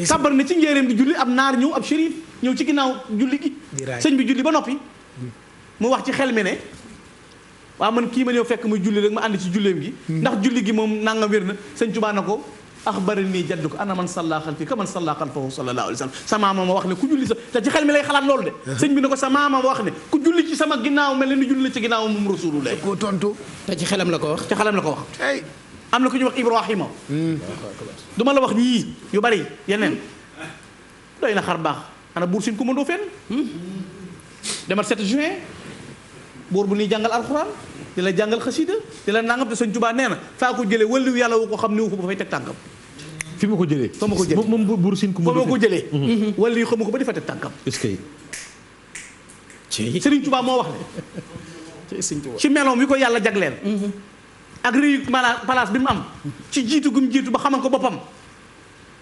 kàbbar na ci njéeréem di julli ab naar ñëw ab shérif ñëw ci ginnaaw julli gi sëñ bi julli ba noppi mu wax ci xel mi ne waaw man kii ma ñëw fekk muy julli rek ma ànd ci julleem gi ndax julli gi moom nanga wér na sëñ Tuubaa na ko axbarani jaddu ko ana man salla xalfi ka man salla xalfahu sallallahu alayhi wa sallam sa maama ma wax ne ku julli sa te ci xel mi lay xalaat loolu de sëñ bi ne ko sa maama ma wax ne ku julli ci sama ginnaaw mel ni julli la ci ginnaaw moom rasulullah ko tontu te ci xelam la ko wax ci xelam la ko wax am na ku ñuy wax Ibrahima du ma la wax ñii yu bari yeneen doy na xar baax ana buur sin ko mëndoo fenn demal 7 juin buur bu ñuy jàngal alxuraan di la jàngal xasida di la nangam te sëñ Tuubaa nee na faa ko jëlee wëllu yàlla wu ko xam ne wu ko ba fay teg tànkam fi ma ko jëlee fa ma ko jëlee moom buur sin ku fa ma ko jëlee wëllu yu xamu ko ba di fa teg tànkam est-ce que Sëriñ Tuubaa moo wax ne ci meloom wi ko yàlla jagleel ak réyu maanaam place bi mu am ci jiitu gu mu jiitu ba xamal ko boppam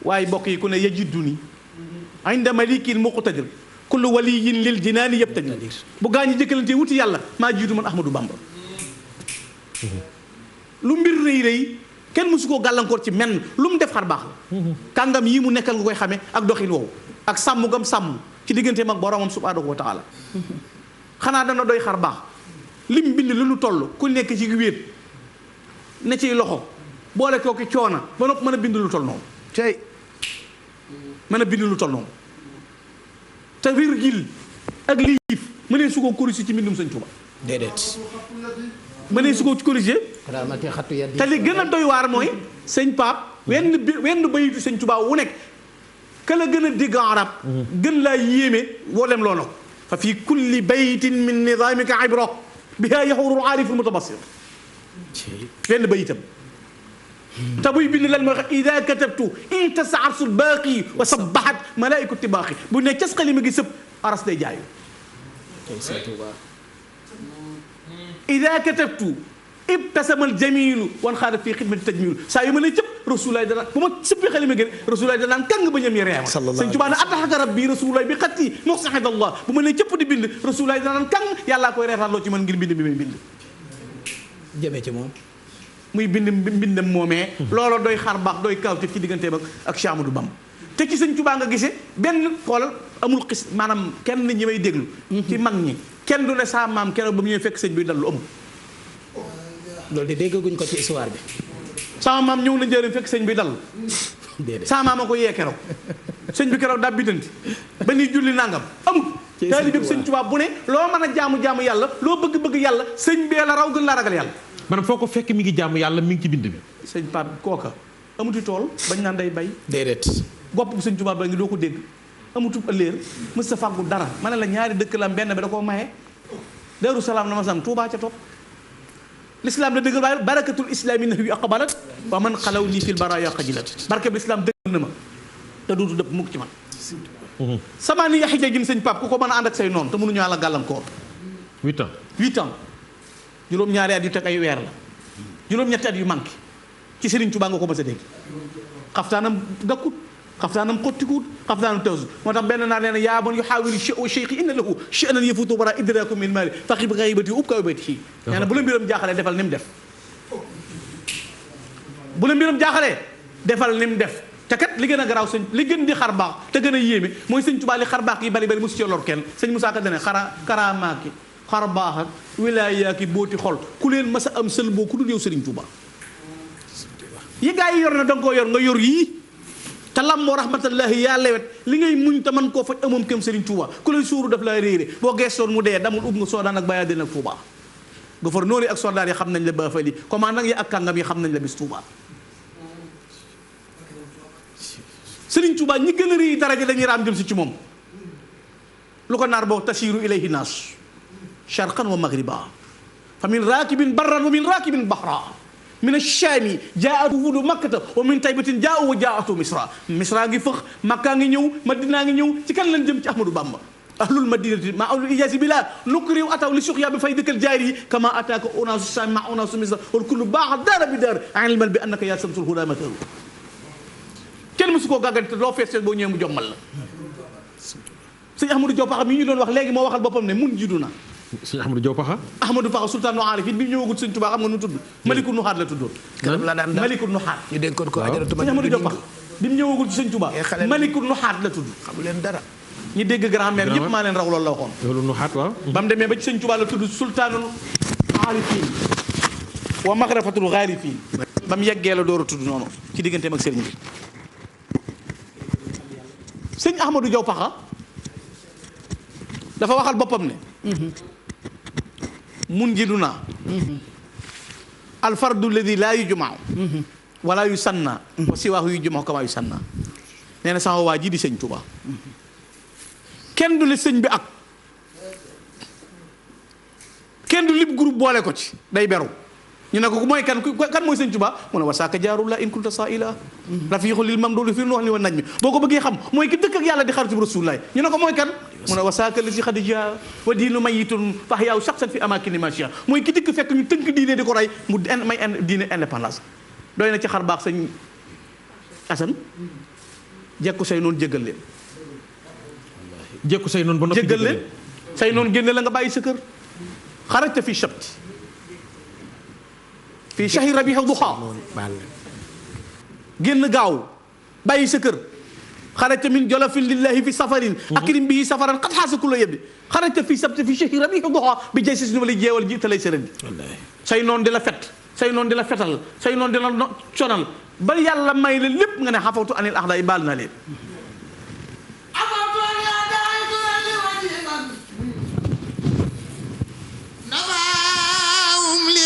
waaye mbokk yi ku ne yajiddu ni inda malikin muqtadir kullu waliyin lil jinaani yabtadir bu gaa ñi jëkkalante wuti yàlla maa jiitu man Ahmadou Bamba lu mbir rëy rëy kenn mësu koo gàllankoor ci menn lu mu def xar baax la kàngam yii mu nekkal nga koy xamee ak doxin woowu ak sàmm gam sàmm ci digganteem ak boromam subhaanahu wa taala xanaa dana doy xar baax lim bind lu nu toll ku nekk ci wéet ne ciy loxo boole kooki coona ba nopp mën a bind lu toll noonu tey mën a bind lu toll noonu te virgule ak liif mënee su ko corrigé ci mbindum sëñ Tuuba déedéet mënee su ko corrigé ramati xattu yaddi te li gën a doy waar mooy sëñ Paap wenn bayitu sëñ Tuuba wu nekk ka la gën a dégg arab gën laa yéeme woolem loo na ko fa fi kulli baytin min nidaamika ibra biha yaxuru aarifu mutabasir benn bayitam te buy bind lan mooy wax ida katabtu intasa arsul baaqi wa sabahat malaaiku tibaaxi bu ne cas xalima gi sëpp aras day jaayu ida katabtu ibtasamal jamilu wan xaada fii xidmati tajmilu saa yu ma ne cëpp rasulaay dana bu ma sëppi xalima gi rasulaay danaan kàng ba ñam yi reema sëñ Tuubaa ne ataxaka rabbi rasulaay bi xatti moxsaxid allah bu ma ne cëpp di bind rasulaay danaan kàng yàllaa koy reetaan loo ci man ngir bind bi may bind jëmee ci moom muy mbindam moomee loolu doy xar baax doy kawtif ci digganteem ak Cheikh Amadou Bamba te ci sëñ Tuubaa nga gisee benn xoolal amul xis maanaam kenn ñi may déglu ci mag ñi kenn du ne saa maam keroog ba mu ñëwee fekk sëñ bi dallu amul loolu de déggaguñ ko ci histoire bi sama maam ñëw na njëriñ fekk sëñ bi dallu déedéet sama maam a ko yee keroog sëñ bi keroog daa biddanti ba ni julli nangam amul taalibe bi sëñ Tuubaa bu ne loo mën a jaamu yàlla loo bëgg yàlla sëñ bee la raw gën laa ragal yàlla maanaam foo ko fekk mi ngi jaamu yàlla mi ngi ci bind bi. sëñ Pape kooka amuti tool bañ naan day bay. déedéet. gopp bu sëñ Tuubaa ba ngi doo ko dégg amutu ëllëer mës sa fàggu dara ma ne la ñaari dëkk la benn bi da koo maye. Daaru Salaam la ma sam Tuubaa ca topp. l'islam la dëggal waaye barakatul islami nax wi aqbalat wa man xalaw nii fil baraya xajilat barke bi l'islam dëggal na ma te duutu dëpp mukk ci man. sama ni yaxija gin sëñ Pape ku ko mën a ànd ak say noonu te mënuñu la gàllankoor. 8 ans. juróom-ñaari at yu teg ay weer la juróom-ñetti at yu manqué ci Serigne Touba nga ko mës a dégg xaftaanam dakkut xaftaanam xottikuut xaftaanam tawsu moo tax benn naa nee na yaa man yu xaawilu cheikh inna lahu sha'nan yafutu bara idraku min mali faqib ghaibati ubka ubati nee na bu la mbiram jaaxalee defal ni mu def bu la mbiram jaaxalee defal ni mu def te kat li gën a garaaw sëñ li gën di xar baax te gën a yéeme mooy sëñ Touba li xar baax yi bari mosu ci lor kenn sëñ Moussa Ka dane karaamaaki xar baax ak wilaaya ki booti xol ku leen mas a am sël boo ku dul yow Serigne Touba yi gaa yi yor na danga koo yor nga yor yii te lam moo rahmatullahi yaa lewet li ngay muñ te man koo faj amoom këm Serigne Touba ku lay suuru daf laa réere boo geestoon mu dee damul ub nga soodaan ak bàyyaa dina ak Touba gouverneur yi ak soldat yi xam nañ la ba fali commandant yi ak kàngam yi xam nañ la bis Touba Serigne Touba ñi gën a rëy daraja dañuy raam jëm si ci moom lu ko naar boo tasiru ilayhi naas sharqan wa maghriba fa min raakibin barran wa min raakibin bahra min ash-shaami jaa'atu wufudu makkata wa min taybatin jaa'u wa jaa'atu misra ngi fëx makkaa ngi ñëw madinaa ngi ñëw ci kan lañ jëm ci ahmadou bamba ahlul madinati ma ahlul ijaasi bila nukriw ataw li suqya bi fay dëkkal jaari kama ataaka unaasu shaami ma unaasu misra wal kullu baaxa daara bi daar ilman bi annaka yaa samsul hudaa mataru kenn mësu koo gàggante te loo fees boo ñëwee mu jommal la sëñ ahmadou Diop Paxa mi ñu doon wax léegi moo waxal boppam ne mun jidu na sëñ Ahmadou Diop Paxa. Ahmadou Paxa sultaanu aarifin bi mu ñëwagul sëñ Tuubaa xam nga nu tudd. Malikul Nuxaat la tuddoon. la daan Malikul Nuxaat. ñu dénkoon ko ajaratu sëñ Ahmadou Diop Paxa bi mu ñëwagul ci sëñ Tuubaa. Malikul Nuxaat la tudd. xamu leen dara. ñi dégg grand-mère ñëpp maa leen raw loolu la waxoon. loolu Nuxaat waaw. ba mu demee ba ci sëñ Tuubaa la tudd sultaanul aarifin wa maxrafatul xaarifin. ba mu yeggee la door a tudd noonu ci digganteem ak sëriñ bi. sëñ Ahmadou Diop Paxa dafa waxal boppam ne. munjiduna alfardu alladi laa yujmau wala yusanna wa siwaahu yujmau kama yusanna nee na sama waa ji di sëñ Tuuba kenn du le sëñ bi ak kenn du lib groupe boole ko ci day beru ñu ne ko mooy kan mooy sëñ Tuuba mu ne wasaaka jaarullah in kunta saila rafiqu lil mamdulu fi nuux li wa najmi boo ko bëggee xam mooy ki dëkk ak yàlla di xaritu rasulullah ñu ne ko mooy kan mu ne wasaaka li si xadija wa diinu mayitun fax yaaw saxsan fi amakini machia mooy ki dikk fekk ñu tënk diine di ko rey mu may diine indépendance doy na ci xar baax sëñ Asan jekku say noonu jéggal leen jekku say noonu ba noppi jéggal leen say noonu génne la nga bàyyi sa kër xarajta fi sabti fii shahri rabiha duha génn gaaw bàyyi sa kër xarajta min jolofin lillahi fi safarin akrim bii safaran xat xaasa ku la yebbi xarajta fii sabti fi shahri rabiha duha bi jay sis ni ma lay jeewal ji te lay sëran say noonu di la fet say noonu di la fetal say noonu di la conal ba yàlla may la lépp nga ne xafawtu anil axda yi baal na leen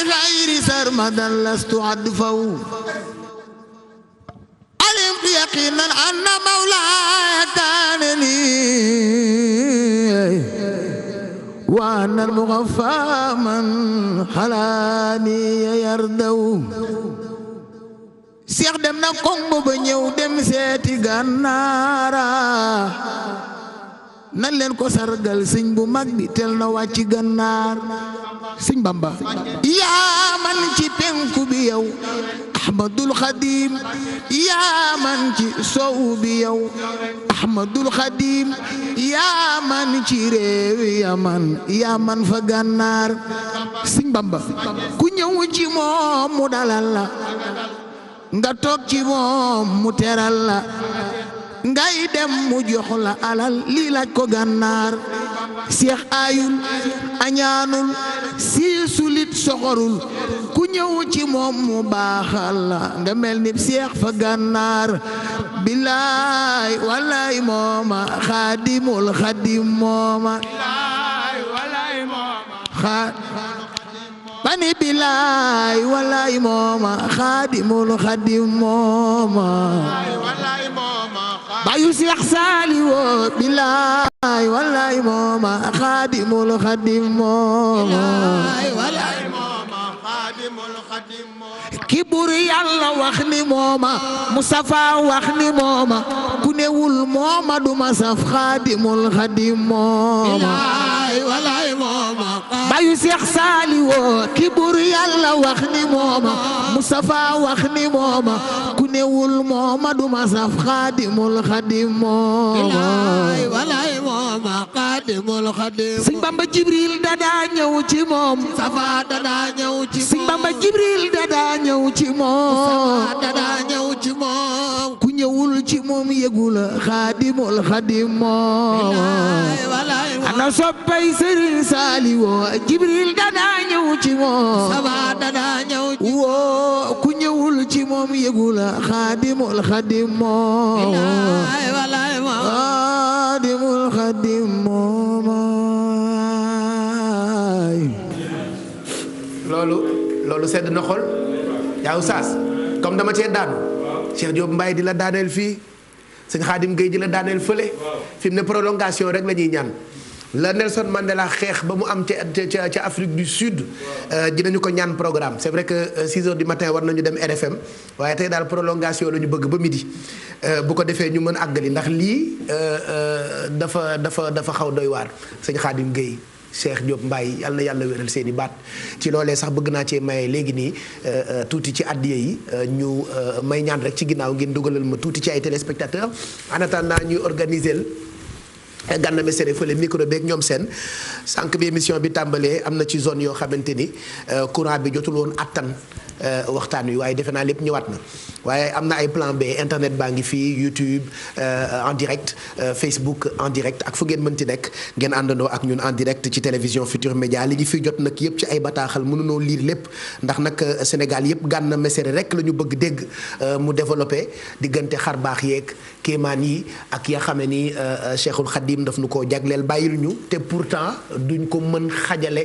غير سرمدا لست عدفو علمت يقينا أن مولاي كان لي وأنا المغفى من xalaani yardaw Seex dem na Kongo ba ñëw dem seeti Gànnaara nan leen ko sargal sëñ bu mag bi tel na wàcc Gànnaar sëñ Bamba yaa man ci penku bi yow Ahmadul Xadim yaa man ci sow bi yow Ahmadul Xadim yaa man ci réewi Yaman yaa man fa Gànnaar sëñ Bamba ku ñëw ci moom mu dalal la nga toog ci moom mu teral la ngay dem mu jox la alal lii laaj ko Gànnaar Seex aayul añaanul siisulit soxorul ku ñëw ci moom mu baaxal la nga mel ni Seex fa Gànnaar billaay wallaay mooma xaadimul xadim mooma bani billaay wallaay mooma xaadimul xadim mooma bayu Seex Saaliw billaay wallaay mooma xaadimul xadim mooma ki bur Yàlla wax ni mooma Mustafa wax ni mooma ku newul mooma duma saf xaadimul xadim mooma bayu Seex Saaliw ki bur Yàlla wax ni mooma Mustafa wax ni mooma ku newul mooma duma saf xaadimul xadim mooma Sëñ Bamba Jibril dadaa ñëw ci moom Mustafa dadaa ñëw ci moom Sëñ Bamba Jibril dadaa ñëw ci moom dadaa ñëw ci moom ku ñëwul ci moom yëgula xaadimul xadim moom ana soppay Sëriñ Saaliw Jibril dadaa ñëw ci moom sama dadaa ñëw ci woo ku ñëwul ci moom yëgula xaadimul xadim moom xaadimul xadim moom loolu sedd na xol yaa Oustaz comme dama cee daanu Cheikh Diop Mbaye di la daaneel fii sëñ Xaadim Gueye di la daaneel fële fi mu ne prolongation rek la ñuy ñaan la Nelson Mandela xeex ba mu am ca Afrique du Sud dinañu ko ñaan programme c'est vrai que 6 heures du matin war nañu dem RFM waaye tey daal prolongation la ñu bëgg ba midi bu ko defee ñu mën àggali ndax lii dafa xaw doy waar sëñ Xaadim Gueye Cheikh Diop Mbaye yal na yàlla wéral seeni baat ci loolee sax bëgg naa cee maye léegi nii tuuti ci addiya yi ñu may ñaan rek ci ginnaaw ngeen dugalal ma tuuti ci ay téléspectateurs en attendant ñuy organiser Gana Messere fële micro beeg ñoom seen sànq bi émission bi tàmbalee am na ci zone yoo xamante ni courant bi jotul woon attan waxtaan wi waaye defe naa lépp ñëwaat na waaye am na ay plan B internet baa ngi fii YouTube en direct Facebook en direct ak fu ngeen mënti nekk ngeen àndandoo ak ñun en direct ci télévision Futur Média li ñu fi jot nag yëpp ci ay bataaxal mënunoo lire lépp ndax nag Sénégal yëpp Gana Messere rek la ñu bëgg dégg mu développé diggante xar baax yeeg kéemaan yi ak yaa xam ne ni Cheikhul Khadim daf nu ko jagleel bàyyil ñu te pourtant duñ ko mën xajale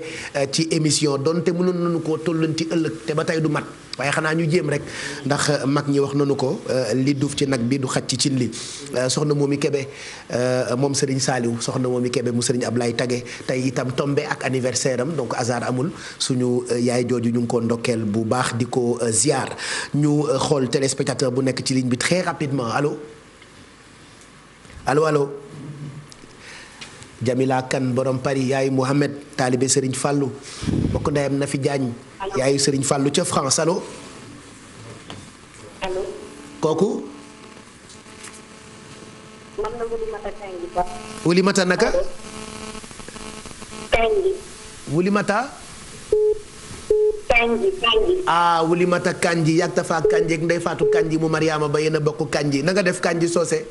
ci émission donte mënoon nañu koo tollanti ëllëg te ba tey du mat waaye xanaa ñu jéem rek ndax mag ñi wax nañu ko li duuf ci nag bi du xaj ci cin li soxna Momi Kébé moom Serigne Saliou soxna Momi Kébé mu Serigne Ablaye Tage tey itam tombé ak anniversaire am donc hasard amul suñu yaay jooju ñu ngi ko ndokkeel bu baax di ko ziar ñu xool téléspectateur bu nekk ci ligne bi très rapidement allo Jamila Kan borom Paris yaayu Mohamed taalibe Serigne Fallou bokk ndeyam na fi jaañ yaayu Serigne Fallou ca France allo. allo. kooku. man la Wulimata Kanji ba. Wulimata naka. Kanji. Wulimata. Kanji. Wulimata Kanji yàgg Tafa Kanji ak Ndey Faatu Kanji mu Mariama ba yéen a bokk Kanji na nga def Kanji soose.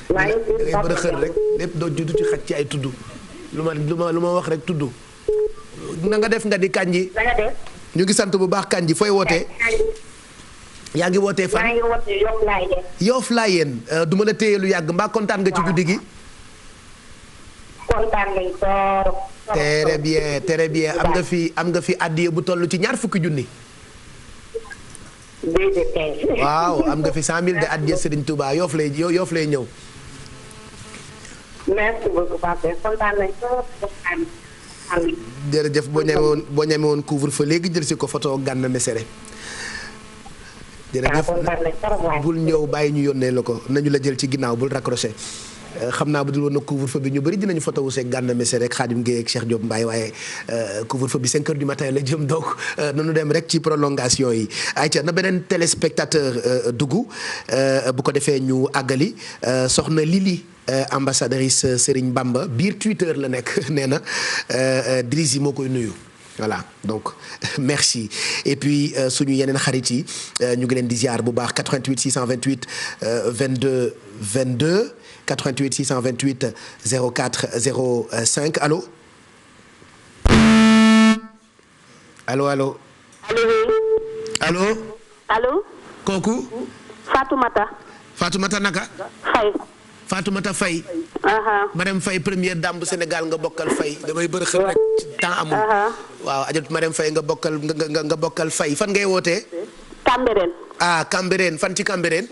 waaye da ngay bëri xër rek lépp doo judd ci xaj ci ay tudd lu ma wax rek tudd na nga def nga di Kanji. na nga def. ñu ngi sant bu baax Kanji fooy wootee. yaa ngi wootee fan. maa ngi wootee Yoff Layeen. Yoff Layeen du ma la téye lu yàgg mbaa kontaan nga ci guddi gi. kontaan nañ trop. très bien am nga fi addiya bu toll ci 20 junni. waaw am nga fi 100 000 de addiya Serigne Touba Yoff lay ñëw. merci beaucoup Pape kontaan nañ trop. jërëjëf boo ñeme woon couvre-feu léegi jël si ko photo Gana Messere. jërëjëf bul ñëw bàyyi ñu yónnee la ko nañu la jël ci ginnaaw bul raccroché. xam naa bu dul woon na couvre-feu bi ñu bëri dinañu photo wu seeg Gana Messere rek Khadim Gueye ak Cheikh Diop Mbaye waaye couvre-feu bi 5 heures du matin la jëm donc nanu dem rek ci prolongation yi. ayca na beneen téléspectateur dugg bu ko defee ñu àggali soxna Lili ambassadrice Serigne Bamba biir Twitter la nekk nee na Drizzy moo koy nuyu. voilà donc merci et puis suñu yeneen xarit yi ñu ngi leen di ziar bu baax 88 628 22 22 88 628 04 05 allo allo allo. allo. allo. kooku. Fatoumata. Fatoumata naka. Faye. Fatoumata Faye. Marème Faye première dame bu Sénégal nga bokkal Faye damay bëri xel rek temps amul. waaw ajot Marème Faye nga bokkal Faye fan ngay wootee. Cambérène. Cambérène fan ci Cambérène.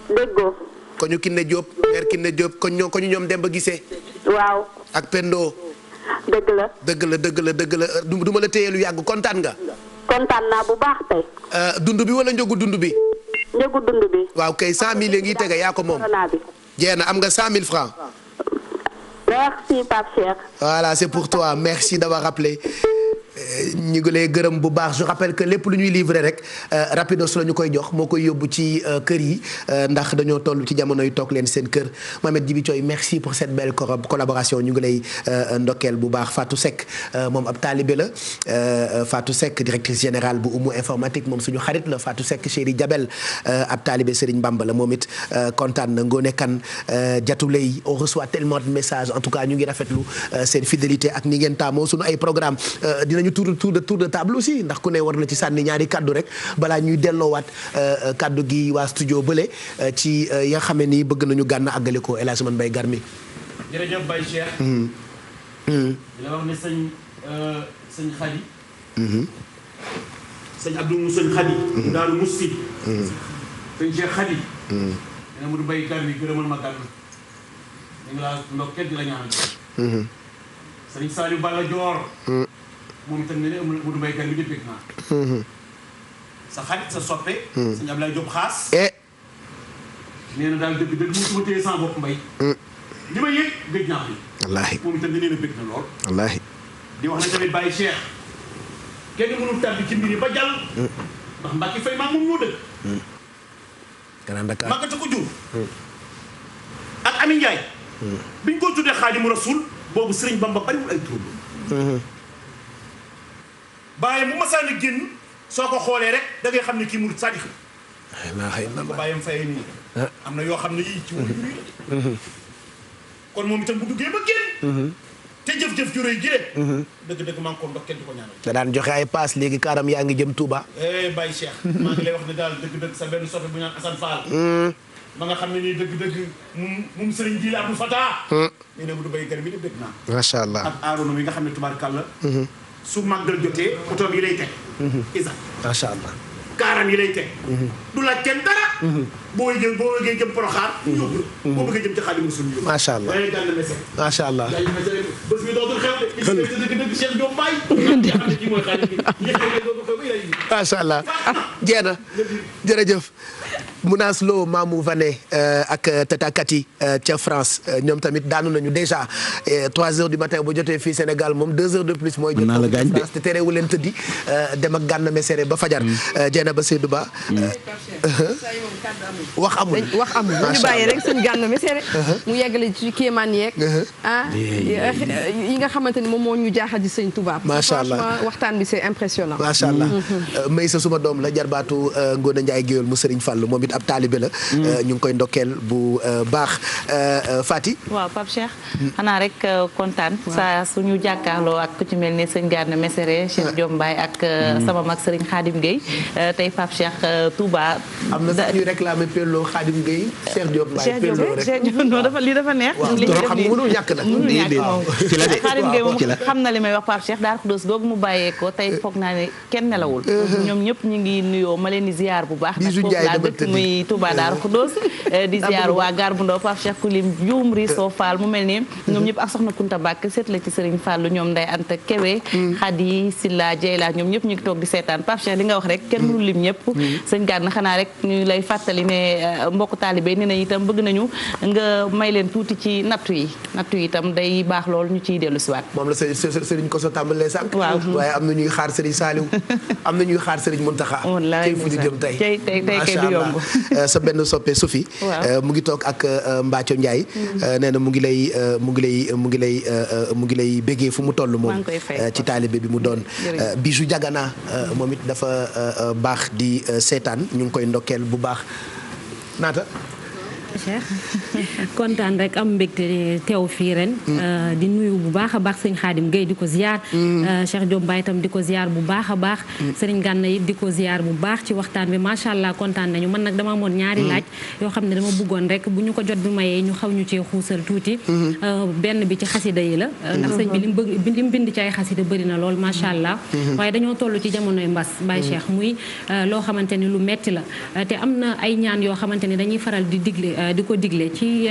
Déggo. ko ñu Kiné Diop mère Kiné Diop ko ñu ñoom Demba Gisee. waaw. ak Pendo. dëgg la. dëgg la du ma la téye lu yàgg kontaan nga. kontaan naa bu baax tey. dund bi wala njëgu dund bi. njëgu dund bi. waaw kay 100000 la ngi tege yaa ko moom. jeex na am nga 100000 francs. merci Pape Cheikh. voilà c'est pour toi merci d'avoir appelé. ñu ngi lay gërëm bu baax je rappelle que lépp lu ñuy livrer rek rapidos la ñu koy jox moo koy yóbbu ci kër yi ndax dañoo toll ci jamono yu toog leen seen kër Mohamed Djibi Thioy merci pour cette belle collaboration ñu ngi lay ndokkeel bu baax Fatou Seck moom ab taalibe la Fatou Seck directrice générale bu Umu informatique moom suñu xarit la Fatou Seck chéri Jabel ab taalibe Serigne Bamba la moom it kontaan na Ngone Kan Jatuley on reçoit tellement de messages en tout cas ñu ngi rafetlu seen fidélité ak ni ngeen taamoo suñu ay programme dinañu tour de table aussi ndax ku ne war na ci sànni ñaari kaddu rek balaa ñuy delloowaat kaddu gi waa studio bële ci ya nga xam ne nii bëgg nañu gànn àggale ko El Hadj Man Mbaye Garmi. jërëjëf Baye Cheikh. di la wax ne sëñ Khady. sëñ Abdou mu sëñ Khady. Daaru Musti. sëñ Cheikh Khady. dina mu du Mbaye Garmi gërëmal ma gànn. ñu ngi laa ndokkeel di la ñaanal. sëñ Saliou Balla Dior. moom itam ne mu du Mbaye Garmi di bég naa. sa xarit sa soppe. sëñ Ablaye Diop xaas. nee na daal dëgg mu su ma téye sama bopp mbay. li ma yëg gëj naa fi. wallaahi moom itam nee na bég na lool. wallaahi di wax ne tamit Baye Cheikh kenn mënul tàbbi ci mbir yi ba jàll. ndax Mbacke Faye maa moom ñoo dëkk. Grand Dakar Maguette ko jur. ak Ami Ndiaye. biñ ko tuddee Xaadimu Rasuul boobu Sëriñ Bamba bariwul ay tur. bàyyi bu masaana génn soo ko xoolee rek da ngay xam ne kii murid sadiq la. ko bàyyam fayee nii. am na yoo xam ne yii ci wàllu jur kon moom itam bu duggee ba génn. te jëf-jëf ju rëy ji de. dëgg-dëgg maa ngi ko ndokkeel di ko ñaanal. da daan joxe ay paas léegi kaaram yaa ngi jëm Touba. Baye Cheikh maa ngi lay wax ne daal dëgg-dëgg sa benn soppe bu ñu naan Assane Fall. ma nga xam ne nii dëgg-dëgg moom Serigne Djili Abdou Fatah. nee na bu du Mbaye Garmi di dëgg naa. macha allah ak Arouna mi nga xam ne tubaarkàlla. su màggal jotee oto yi lay teg. isa macha allah. kaaram yi lay teg. du laaj kenn dara. boo bëggee jëm Porokhane. yóbbu boo bëggee jëm ci Xaadimu Rasuul. macha allah waaye Gana Messere. macha allah. Gana Messere bés bi dootul xew de. xel dëgg-dëgg Cheikh Diop Mbaye. nga xam ne kii mooy xaalis bi ñëpp dootul xew ba lay indi. macha allah jeex na jërëjëf. Mounas Lo Mamou Vané ak Tata Kati ca France ñoom tamit daanu nañu déjà 3 heures du matin bu jotee fii Sénégal moom 2 heures de plus mooy jot France te terewu leen tëddi dem ak Gana Messere ba fajar jeena ba Seydou Ba wax amul ñu bàyyi rek sëñ Gana Messere mu yeggale ci kéemaan yeeg yi nga xamante ni moom moo ñu jaaxal ci sëñ Touba. macha allah franchement waxtaan bi c'est impressionnant. macha allah may sa suma doom la jarbaatu Ngone Ndiaye Géwél mu Serigne Fall moom it ab taalibe la. ñu ngi koy ndokkeel bu baax Fati. waaw Pape Cheikh. xanaa rek kontaan. saa suñu jàkkaarloo ak ku ci mel ni sëñ Gana Messere Cheikh Diop Mbaye ak sama mag Serigne Khadim Gueye tey Pape Cheikh Touba. am na sax ñuy réclamer Pello Khadim Gueye Cheikh Diop Mbaye Pello rek Cheikh Diop non dafa neex. li xam nga mënul ñàkk nag. mënul ñàkk moom ci la de Khadim Gueye moom xam na li may wax Pape Cheikh Darou Khoudoss googu mu bàyyee ko tey foog naa ne kenn nelawul. ñoom ñëpp ñu ngi nuyoo ma leen di ziar bu baax. nag foofu laa dëkk muy Touba Darou Khoudoss di ziar waa Gare bu Ndaw Pape Cheikh Koulim Dioum Riso Fall mu mel ni ñoom ñëpp ak soxna Kunta Bakk seet la ci Serigne Fallou ñoom Ndeye Anta Kewe Khady Silla Dieyla ñoom ñëpp ñu ngi toog di seetaan Pape Cheikh li nga wax rek kenn mënul lim ñëpp sëñ Gana xanaa rek ñu lay fàttali ne mbokk taalibe nee na itam bëgg nañu nga may leen tuuti ci nattu yi itam day baax lool ñu ciy dellu si waat moom la Serigne Koso tàmbalee sànq waaye am na ñuy xaar Serigne Saliou am na ñuy xaar Serigne Mountakha tey fu ñu jëm tey kay du yomb sa benn soppe Sophie mu ngi toog ak Mbathio Ndiaye nee na mu ngi lay béggee fu mu toll moom ci taalibe bi mu doon Bijou Jagana moom it dafa baax di seetaan ñu ngi koy ndokkeel bu baax naata Cheikh kontaan rek am mbégte teew fii ren di nuyu bu baax a baax sëñ Khadim Gueye di ko ziar Cheikh Diop Mbaye itam di ko ziar bu baax a baax sëriñ Gana it di ko ziar bu baax ci waxtaan bi macha allah kontaan nañu man nag dama amoon ñaari laaj yoo xam ne dama bëggoon rek bu ñu ko jot bi mayee ñu xaw ñu cee xuusal tuuti benn bi ci xasida yi la ndax sëñ bi li mu bind ci ay xasida bëri na lool macha allah waaye dañoo toll ci jamonoy mbas Baye Cheikh muy loo xamante ni lu metti la te am na ay ñaan yoo xamante ni dañuy faral di ko digle ci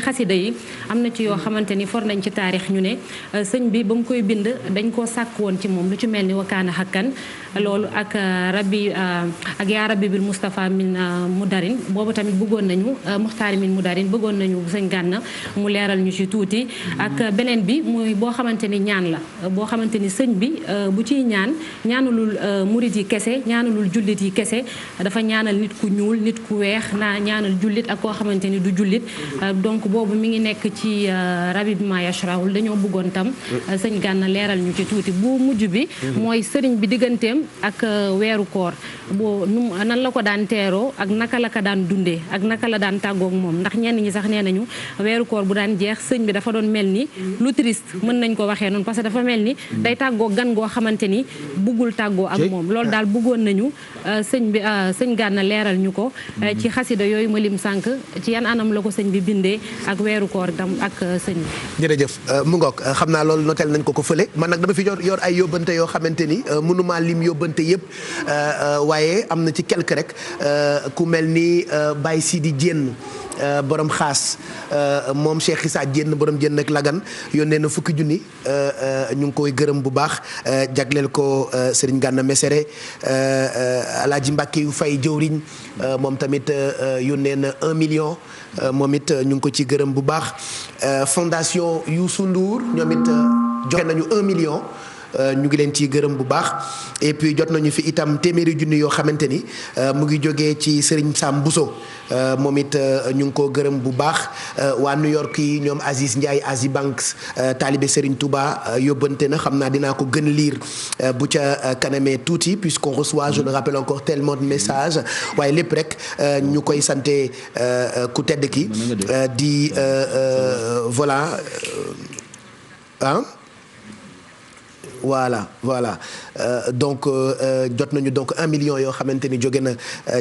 xasida yi am na ci yoo xamante ni for nañ ci taarix ñu ne sëñ bi ba mu koy bind dañ koo sàkk woon ci moom lu ci mel ni wakaana xakkan loolu ak ak yaa rabbi bil Moustapha min Mudarin boobu tamit bëggoon nañu Muxtaari min Mudarin bëggoon nañu sëñ Gana mu leeral ñu ci tuuti ak beneen bi mooy boo xamante ni ñaan la boo xamante ni sëñ bi bu ciy ñaanalul murit yi kese ñaanalul jullit yi kese dafa ñaanal nit ku ñuul nit ku weex ñaanal jullit ak koo xamante ni du jullit donc boobu mi ngi nekk ci rabbi bi ma yashraul dañoo bëggoon tam sëñ Gana leeral ñu ci tuuti bu mujj bi mooy sëriñ bi digganteem ak weeru koor boo nan la ko daan teeroo ak naka la ko daan dundee ak naka la daan tàggoog moom ndax ñenn ñi sax nee nañu weeru koor bu daan jeex sëñ bi dafa doon mel ni lu triste mën nañ ko waxee noonu parce que dafa mel ni day tàggoo gan goo xamante ni buggul tàggoo ak moom loolu daal bëggoon nañu sëñ Gana leeral ñu ko ci xasida yooyu ma lim sànq ci yan anam la ko sëñ bi bindee ak weeru koor tam ak sëñ bi. jërëjëf mu ngoog xam naa loolu notel nañ ko fële man nag dama fi yor ay yóbbante yoo xamante ni mënuma lim yóbbante yëpp waaye am na ci quelque rek ku mel ni Baye Sidi Dieng borom xaas moom Cheikh Issa Dieng borom Dieng ak Lagan yónnee na 10 junni ñu ngi koy gërëm bu baax jagleel ko Serigne Gana Messere Alaaji Mbàkke yu fay jëwriñ moom tamit yónnee na 1 million moom it ñu ngi ko ci gërëm bu baax fondation Youssou Ndour ñoom it joxe nañu 1 million ñu ngi leen ciy gërëm bu baax et puis jot nañu fi itam téeméeri junni yoo xamante ni mu ngi jógee ci Serigne Sam Bousso moom it ñu ngi ko gërëm bu baax waa New York yi ñoom Aziz Ndiaye Azi Banks taalibe Serigne Touba yóbbante na xam naa dinaa ko gën lire bu ca kanamee tuuti puisqu'on reçoit je le rappelle encore tellement de messages waaye lépp rek ñu koy sante ku tedd ki di voilà voilà donc jot nañu donc 1 million yoo xamante ni jóge na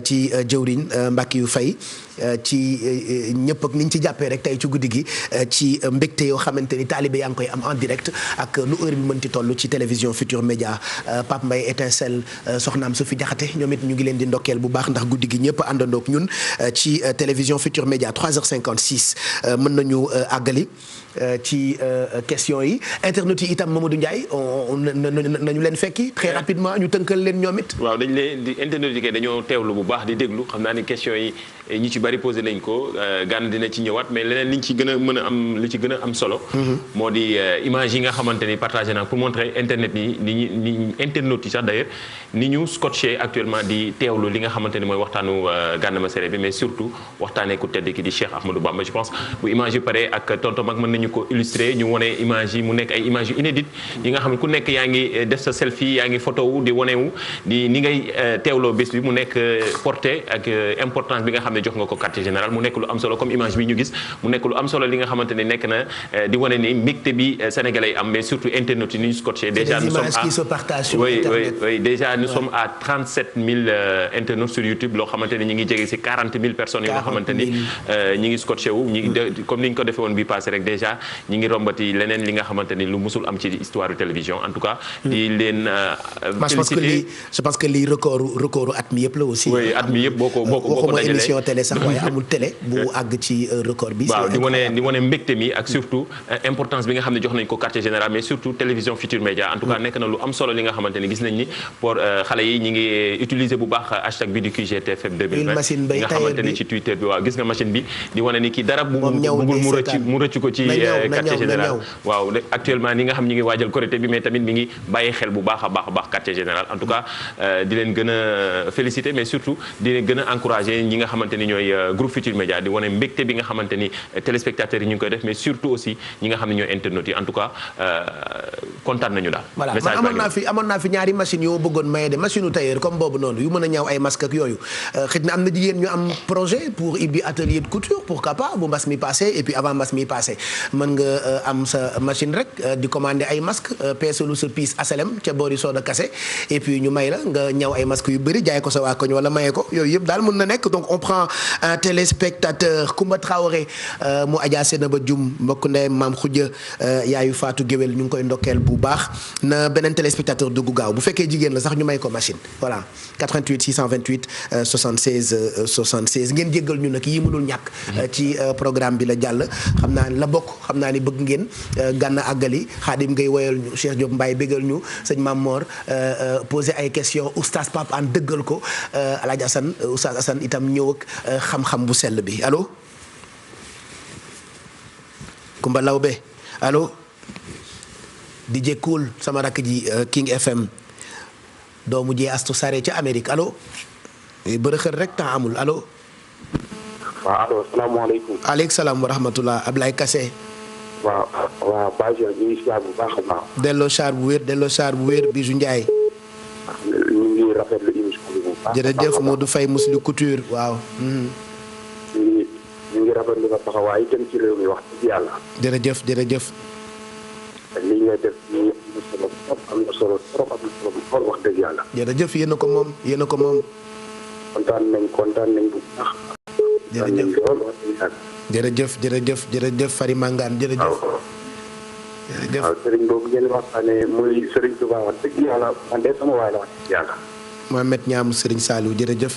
ci jëwriñ Mbàkke yu fay ci ñëpp ak ni ñu ci jàppee rek tey ci guddi gi ci mbégte yoo xamante ni taalibe yaa ngi koy am en direct ak nu heure bi mënti toll ci télévision Futur Média Pape Mbaye étincelle soxnaam su fi jaxate ñoom it ñu ngi leen di ndokkeel bu baax ndax guddi gi ñëpp àndandoog ñun ci télévision Futur Média 3h56 mën nañu àggali ci question yi internet yi itam Mamadou Ndiaye nañu leen fekki très rapidement ñu tënkal leen ñoom it. waaw dañ leen di internet yi kay dañoo teewlu bu baax di déglu xam naa ni question yi ñi ci bari posé nañ ko Gana dina ci ñëwaat mais leneen liñ ci gën a mën a am li ci gën a am solo. moo di image yi nga xamante ni partagé naa pour montrer internet ni internautes yi sax d'ailleurs ni ñu scotché actuellement di teewlu li nga xamante ni mooy waxtaanu Gana Messere bi mais surtout waxtaanee ku tedd ki di Cheikh Ahmadou Bamba je pense bu image yu pare ak tonton mag mën nañu ñu ko illustré ñu wane image yi mu nekk ay images yu inédites yi nga xam ne ku nekk yaa ngi def sa selfie yaa ngi photo wu di wane wu di ni ngay teewloo bés bi mu nekk porté ak importance bi nga xam ne jox nga ko quartier général mu nekk lu am solo comme image bi ñu gis mu nekk lu am solo li nga xamante ne nekk na di wane ni mbégte bi sénégalais yi am mais surtout internautes yi ni ñu scotché déjà nous sommes à 37 000 internautes sur YouTube loo xamante ni ñi ngi jege ci 40 000 personnes yoo xamante ni ñi ngi scotché wu comme ni ñu ko defee woon bi passé rek déjà ñi ngi rombati leneen li nga xamante ni lu musul am ci histoire de télévision en tout cas di leen féliciter je pense que lii record at mi yëpp la aussi oui at mi yëpp boo ko dajalee émission télé sax waaye amul télé bu àgg ci record bi waaw di wane mbégte mi ak surtout importance bi nga xam ne jox nañ ko quartier général mais surtout télévision Futur Média en tout cas nekk na lu am solo li nga xamante ni gis nañ ni pour xale yi ñi ngi utiliser bu baax hashtag bi di QGTFM 2020 nga xamante ni ci Twitter bi waaw gis nga machine bi di wane ni kii dara bëggul mu rëcc ko ci quartier général waaw actuellement ni nga xam ñi ngi waajal Korité bi mais tamit mi ngi bàyyi xel bu baax a baax quartier général en tout cas di leen gën a féliciter mais surtout di leen gën a encourager ñi nga xamante ni ñooy groupe Futur Média di wane mbégte bi nga xamante ni téléspectateurs yi ñu ngi koy def mais surtout aussi ñi nga xam ne ñooy internautes yi en tout cas kontaan nañu daal. voilà amoon naa fi ñaari machine yoo bëggoon maye de machine u tailleur comme boobu noonu yu mën a ñaaw ay masque ak yooyu xëy na am na jigéen ñu am projet pour ibbi atelier de couture pourquoi pas bu mbas mi passé et puis avant mbas mi passé mën nga am sa machine rek di commander ay masque peesalu sa piis asalem ca boori Soda Kase et puis ñu may la nga ñaw ay masque yu bëri jaay ko sa waa koñ wala maye ko yooyu yëpp daal mën na nekk donc on prend un téléspectateur Koumba Traoré mu Adja Senaba Dioum mbokk ndey maam Khoudia yaayu Fatou Géwél ñu ngi koy ndokkeel bu baax na beneen téléspectateur dugg gaaw bu fekkee jigéen la sax ñu may ko machine voilà 88 628 76 76 ngeen jéggal ñu nag yi mënul ñàkk ci programme bi la jàll xam naa la bokk xam naa ni bëgg ngeen gànna àggali Xaadim ngay woyal ñu Cheikh Diop Mbaye bégal ñu sëñ Mam Mor poser ay questions oustaz Pape An dëggal ko Alaaji Assane oustaz Assane itam ñëw ak xam-xam bu sell bi allo Kumba Lawbe allo DJ Cool sama rakk ji King FM doomu jee astu sare ca Amérique allo bërëxër rek temps amul allo waaw allo salaamaaleykum. aleykum salaam wa rahmatullah Ablaye Kassé. waaw Bajo ñu ngi siyaar bu baax a baax. delloo char bu wér Bijou Ndiaye. ñu ngi rafetlu émission bi bu baax. jërëjëf Modou Faye Mousli Couture waaw. ñu ngi rafetlu nga taxawaay jëm ci réew mi wax dëgg yàlla. jërëjëf. li ngay def nii am na solo trop wax dëgg yàlla. jërëjëf yéen a ko moom. kontaan nañ bu baax. jërëjëf Fary Mangane jërëjëf. waaw sëriñ boobu ngeen waxtaanee muy sëriñ Touba wax dëgg yàlla man de sama waay la wax dëgg yàlla. Mohamed Ñaamu sëriñ Saliou jërëjëf.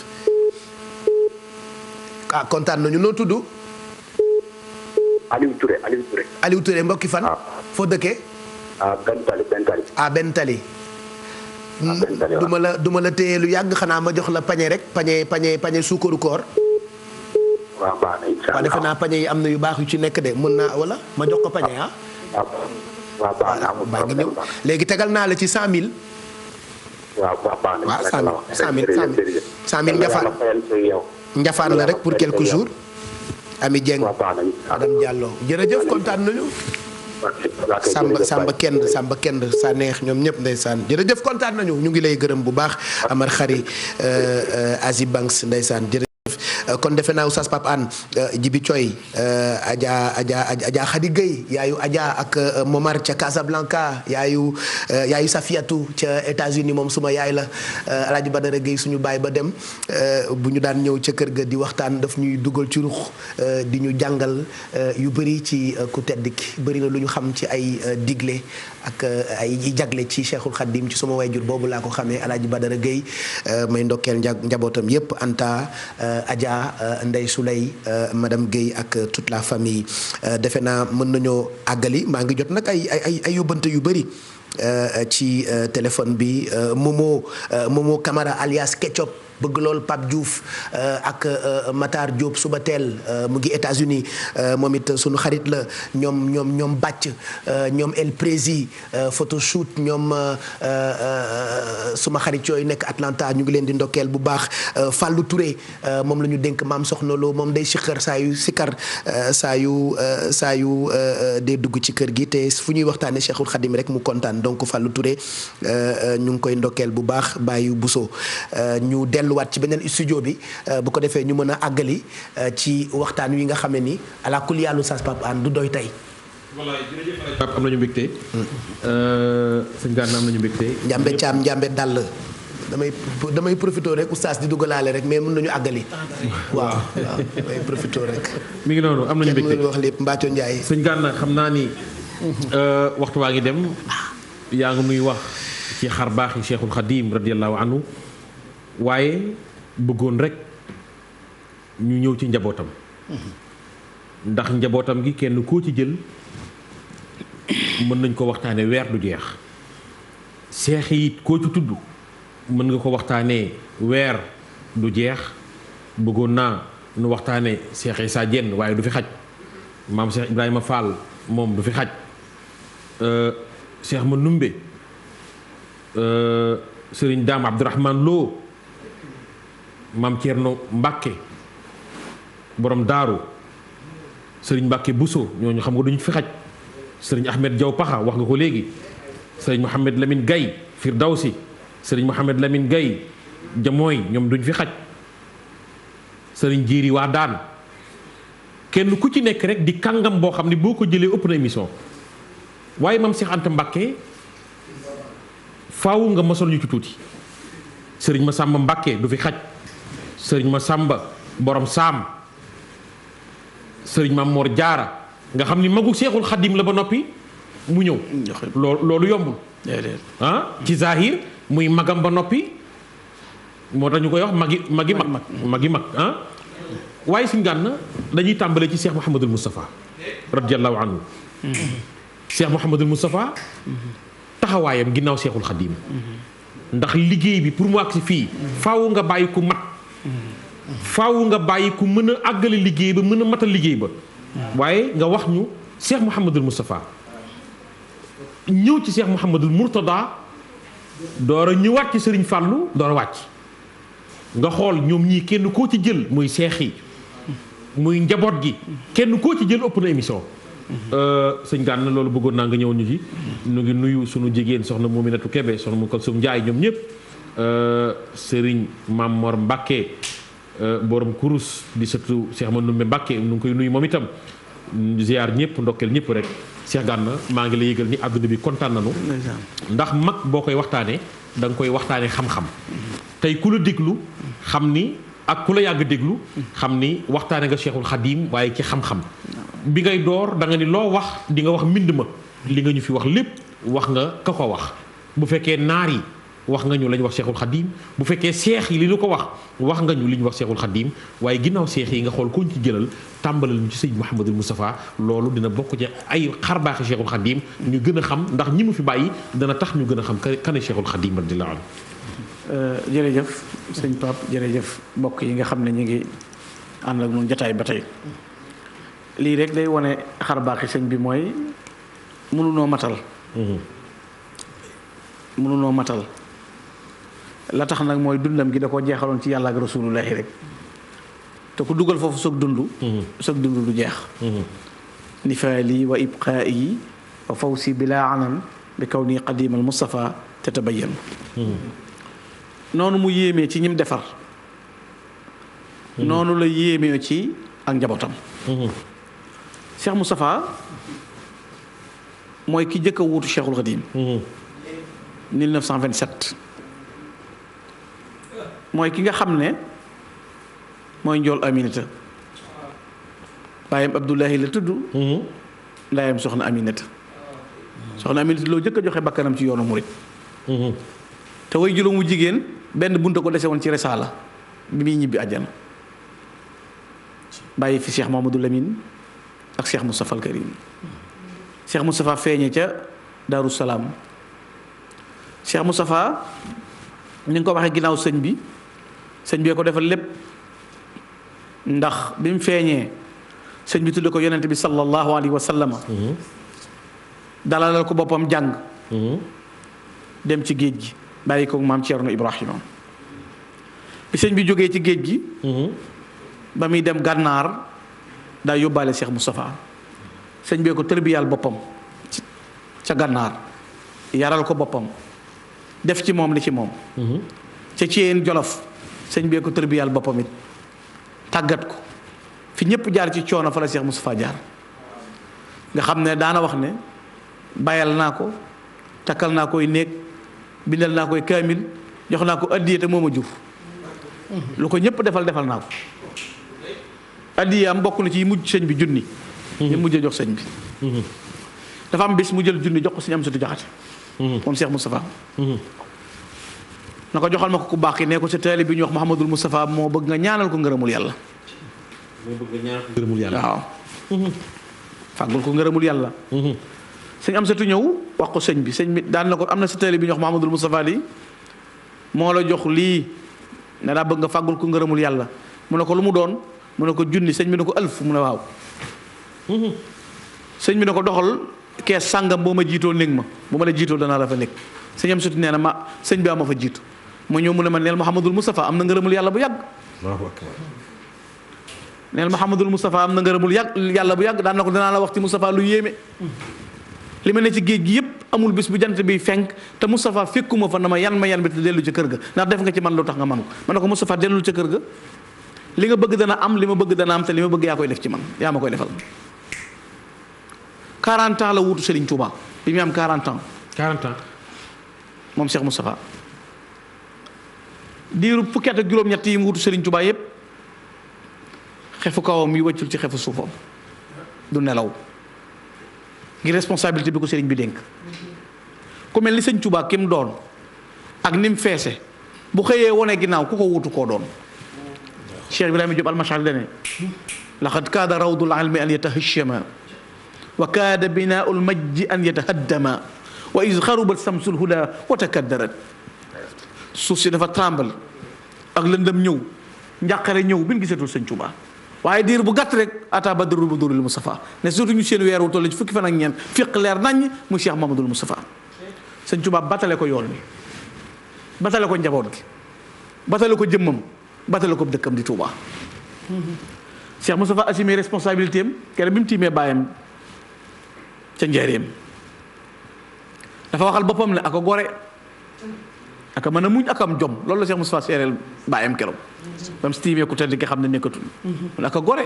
kontaan nañu noo tudd. Aliou Touré mbokki fan. foo dëkkee. benn tali. duma la téye lu yàgg xanaa ma jox la pañe rek pañe suukaru koor. waaw baax na incha allah defe naa pañe yi am na yu baax yu ci nekk de mën naa wala ma jox ko pañe ah. waaw baax na baa ngi ñëw léegi tegal naa la ci 100 000. waaw baax na 100 000 njafaan la rek pour quelques jours. Ami Dieng Adam Diallo jërëjëf kontaan nañu. Samba Kend sa neex ñoom ñëpp ndeysaan jërëjëf kontaan nañu ñu ngi lay gërëm bu baax Amar Khari Azi Banks ndeysaan jërëjëf kon defe naa Oustaz Pape An Jibi Coy Adja Khady Gueye yaayu Adja ak Momar ca Casablanca yaayu Safiatou ca États-Unis moom suma yaay la Alaaji Badara Gueye suñu baay ba dem bu ñu daan ñëw ca kër ga di waxtaan daf ñuy dugal ci ruux di ñu jàngal yu bëri ci ku tedd ki bëri na lu ñu xam ci ay digle ak ay jagle ci Cheikhul Khadim ci suma wayjur boobu laa ko xamee Alaaji Badara Gueye may ndokkeel njabootam yépp Anta Adja Ndey Souley madame Gueye ak toute la famille defe naa mën nañoo àggali maa ngi jot nag ay yóbbante yu bëri ci téléphone bi Momo Camara alias Ketchup bëgg lool Pape Diouf ak Matar Diop suba teel mu ngi États-Unis moom it sunu xarit la ñoom bàcc ñoom El Prési photoshoot ñoom suma xarit yooyu nekk Atlanta ñu ngi leen di ndokkeel bu baax Fallou Touré moom la ñu dénk maam Soxna Lo moom day sikkar saa yu dee dugg ci kër gi te fu ñuy waxtaanee Cheikhul Khadim rek mu kontaan donc Fallou Touré ñu ngi koy ndokkeel bu baax Baye Bousso ñu delluwaat ci beneen studio bi bu ko defee ñu mën a àggali ci waxtaan wi nga xam ne ni ala kulli yàllu sas Pape Hann du doy tey. wallaay jërëjëf Pape am nañu mbégte. sëñ Gana am nañu mbégte. Njambe Thiam Njambe Dall. damay profité rek oustaz di dugalaale rek mais mën nañu àggali. waaw damay profité rek. mi ngi noonu am nañu mbégte kenn mënul wax lépp Mbathio Ndiaye. sëñ Gana xam naa ni waxtu waa ngi dem yaa ngi nuy wax ci xar baax yi Cheikhul Khadim radiyallahu anhu waaye bëggoon rek ñu ñëw ci njabootam. ndax njabootam gi kenn koo ci jël mën nañ ko waxtaane weer du jeex. seex yi it koo ci tudd. mën nga ko waxtaanee weer du jeex bëggoon naa nu waxtaanee Cheikh Issa Diène waaye du fi xaj maam Cheikh Ibrahima Fall moom du fi xaj Cheikh Manoumbe Serigne Dame Abdourahmane Lo maam Thierno Mbacke borom Daaru Serigne Mbacke Bousso ñooñu xam nga duñu fi xaj Serigne Ahmed Diaw Paxa wax nga ko léegi Serigne Mohamed Lamine Gaye Firdawsi sëriñ Mouhamed Lamine Gaye jamooy ñoom duñ fi xaj sëriñ Jiiri waa daan kenn ku ci nekk rek di kàngam boo xam ne boo ko jëlee ëpp na émission waaye maam Cheikh Anta Mbacke faaw nga mosal ñu ci tuuti sëriñ Massamba Mbacke du fi xaj sëriñ Massamba borom saam sëriñ Maam Mor Jaara nga xam ni magu Seexul Xadim la ba noppi mu ñëw loolu yombul ci zahir muy magam ba noppi moo tax ñu koy wax magi mag waaye suñ Gana dañuy tàmbale ci Cheikh Mouhamadul Moustapha radiyallahu anhu Cheikh Mouhamadul Moustapha taxawaayam ginnaaw Cheikhul Khadim ndax liggéey bi pour mu agsi fii faaw nga bàyyi ku mat faaw nga bàyyi ku mën a àggale liggéey ba mën a matal liggéey ba waaye nga wax ñu Cheikh Mouhamadul Moustapha ñëw ci Cheikh Mouhamadul Mourtada door a ñëwaat ci Serigne Fallou door a wàcc nga xool ñoom ñii kenn koo ci jël muy seex yi muy njaboot gi kenn koo ci jël ëpp na émission. sëñ Gana loolu bëggoon naa nga ñëw ñu ci. ñu ngi nuyu sunu jigéen soxna Mominatou Kébé soxna mu Kalsum Ndiaye ñoom ñëpp Serigne Mam Mor Mbacke borom kurus di sëtu Cheikh Manoumbe Mbacke nu ngi koy nuyu moom itam ziar ñëpp ndokkeel ñëpp rek. Cheikh Gana maa ngi lay yëgal ni àdduna bi kontaan nañu ndax mag boo koy waxtaanee da nga koy waxtaanee xam-xam tey ku la déglu xam ni ak ku la yàgg déglu xam ni waxtaane nga Cheikhul Khadim waaye ci xam-xam bi ngay door da nga ni loo wax di nga wax mbind ma li nga ñu fi wax lépp wax nga ka ko wax bu fekkee naar yi wax nga ñu la ñu wax Cheikhul Khadim bu fekkee seex yi li ñu ko wax nga ñu li ñu wax Cheikhul Khadim waaye ginnaaw seex yi nga xool ko ñu ci jëlal tàmbalal ñu ci sëñ Mouhamadul Moustapha loolu dina bokk ci ay xarbaaxi Cheikhul Khadim ñu gën a xam ndax ñi mu fi bàyyi dana tax ñu gën a xam kane Cheikhul Khadim radiyallahu anhu. jërëjëf sëñ Pape jërëjëf mbokk yi nga xam ne ñu ngi ànd ak ñun jotaay ba tey lii rek day wane xarbaaxi sëñ bi mooy mënunoo matal. mënunoo matal. la tax nag mooy dundam gi da ko jeexaloon ci yàlla ak rasulullahi rek te ku dugal foofu soog dund du jeex nifaali wa ibqaa'i wa fawsi bila anan bi kaw nii qadimal Mustafa te tabayyan noonu mu yéemee ci ñim defar noonu la yéemee ci ak njabootam Cheikh Moustapha mooy ki jëkk a wuutu Cheikhul Khadim 1927 mooy ki nga xam ne mooy njool Aminata baayam Abdullahi la tudd ndaayam soxna Aminata loo jëkk a joxe bakkanam ci yoonu murit te way juróom wu jigéen benn bunta ko dese woon ci risaala bi muy ñibbi àjjana bàyyi fi Cheikh Mamadou Lamine ak Cheikh Moustapha al Karim Cheikh Moustapha feeñe ca Daaru Salaam Cheikh Moustapha ni nga ko waxee ginnaaw sëñ bi sëñ bee ko defal lépp ndax bi mu feeñee sëñ bi tudde ko yonent bi sallallahu alayhi wa sallam dalalal ko boppam jàng dem ci géej gi bàyyi ko maam Ceerno Ibrahima bi sëñ bi jógee ci géej gi ba muy dem gànnaar daa yóbbaale Cheikh Moustapha sëñ bee ko tërbiyal boppam ca gànnaar yaral ko boppam def ci moom li ci moom ca Ceyeen Jolof sëñ bee ko tërbiyal boppam it tàggat ko fi ñëpp jaar ci coono fa la Cheikh Moustapha jaar nga xam ne daana wax ne bayal naa ko takkal naa koy néeg bindal naa koy kaamil jox naa ko addiya te moo ma jur lu ko ñëpp defal naa ko addiya am bokk na ci mujj sëñ bi junni ñu mujj jox sëñ bi dafa am bis mu jël junni jox ko sëñ Amsatu Jaxate moom Cheikh Moustapha na ko joxal ma ko ku baax ki ne ko sa taalibe bi ñu wax Mouhamadul Moustapha moo bëgg nga ñaanal ko ngërëmul yàlla waaw fàggul ko ngërëmul yàlla sëñ Amsatu ñëw wax ko sëñ bi daan na ko am na sa taalibe bi ñu wax Mouhamadul Moustapha lii moo la jox lii ne daa bëgg nga fàggul ko ngërëmul yàlla mu ne ko lu mu doon mu ne ko junni sëñ bi ne ko ëlf mu ne waaw sëñ bi ne ko doxal kees sàngam boo ma jiitoo néeg ma bu ma la jiitoo danaa la fa nekk sëñ Amsatu nee na ma sëñ bi ma fa jiitu ma ñëw mu ne ma neel Mouhamadul Moustapha am na ngërëmul yàlla bu yàgg neel Mouhamadul Moustapha am na ngërëmul yàlla bu yàgg daan na ko danaa la wax ci Moustapha lu yéeme li ma ne ci géej gi yëpp amul bis bu jant bi fenk te Moustapha fekkuma fa na ma yan bi te dellu ca kër ga ndax def nga ci man lu tax nga man ko ma ne ko Moustapha dellul ca kër ga li nga bëgg dana am li ma bëgg dana am te li ma bëgg yaa koy def ci man yaa ma koy defal 40 ans la wuutu Serigne Touba bi mu am 40 ans moom Cheikh Moustapha diiru fukki at ak juróom-ñett yi mu wuutu Serigne Touba yëpp xefu kawam yi wàccul ci xefu suufam du nelaw ngir responsabilité bi ko Serigne bi dénk ku mel ni sëñ Touba ki mu doon ak ni mu feese bu xëyee wone ginnaaw ku ko wuutu koo doon Cheikh Ibrahima Diop almashari dane laqad kaada rawdul ilmi an yatahashama wa kaada binaul majdi an yatahaddama wa is xarubat samsul huda wa takaddarat suuf si dafa tremble ak lëndëm ñëw njàqare ñëw bi ñu gisatul sëñ Touba waaye diir bu gàtt rek ata badru bu durul Moustapha ne surtout ñu seen weer wu toll ci fukki fan ak ñeent fiq leer naññ mu Cheikh Mamadul Moustapha sëñ Touba batale ko yoon wi batale ko njaboot gi batale ko jëmmam batale ko dëkkam di Touba Cheikh Moustapha assumé responsabilité am kenn bi mu tiimee bàyyam ca njaareem dafa waxal boppam ne aka gore aka mën a muñ aka am jom loolu la Cheikh Moustapha seereel bàyyam keroog ba mu tiimee ku tedd ki xam ne nekkatul mu aka gore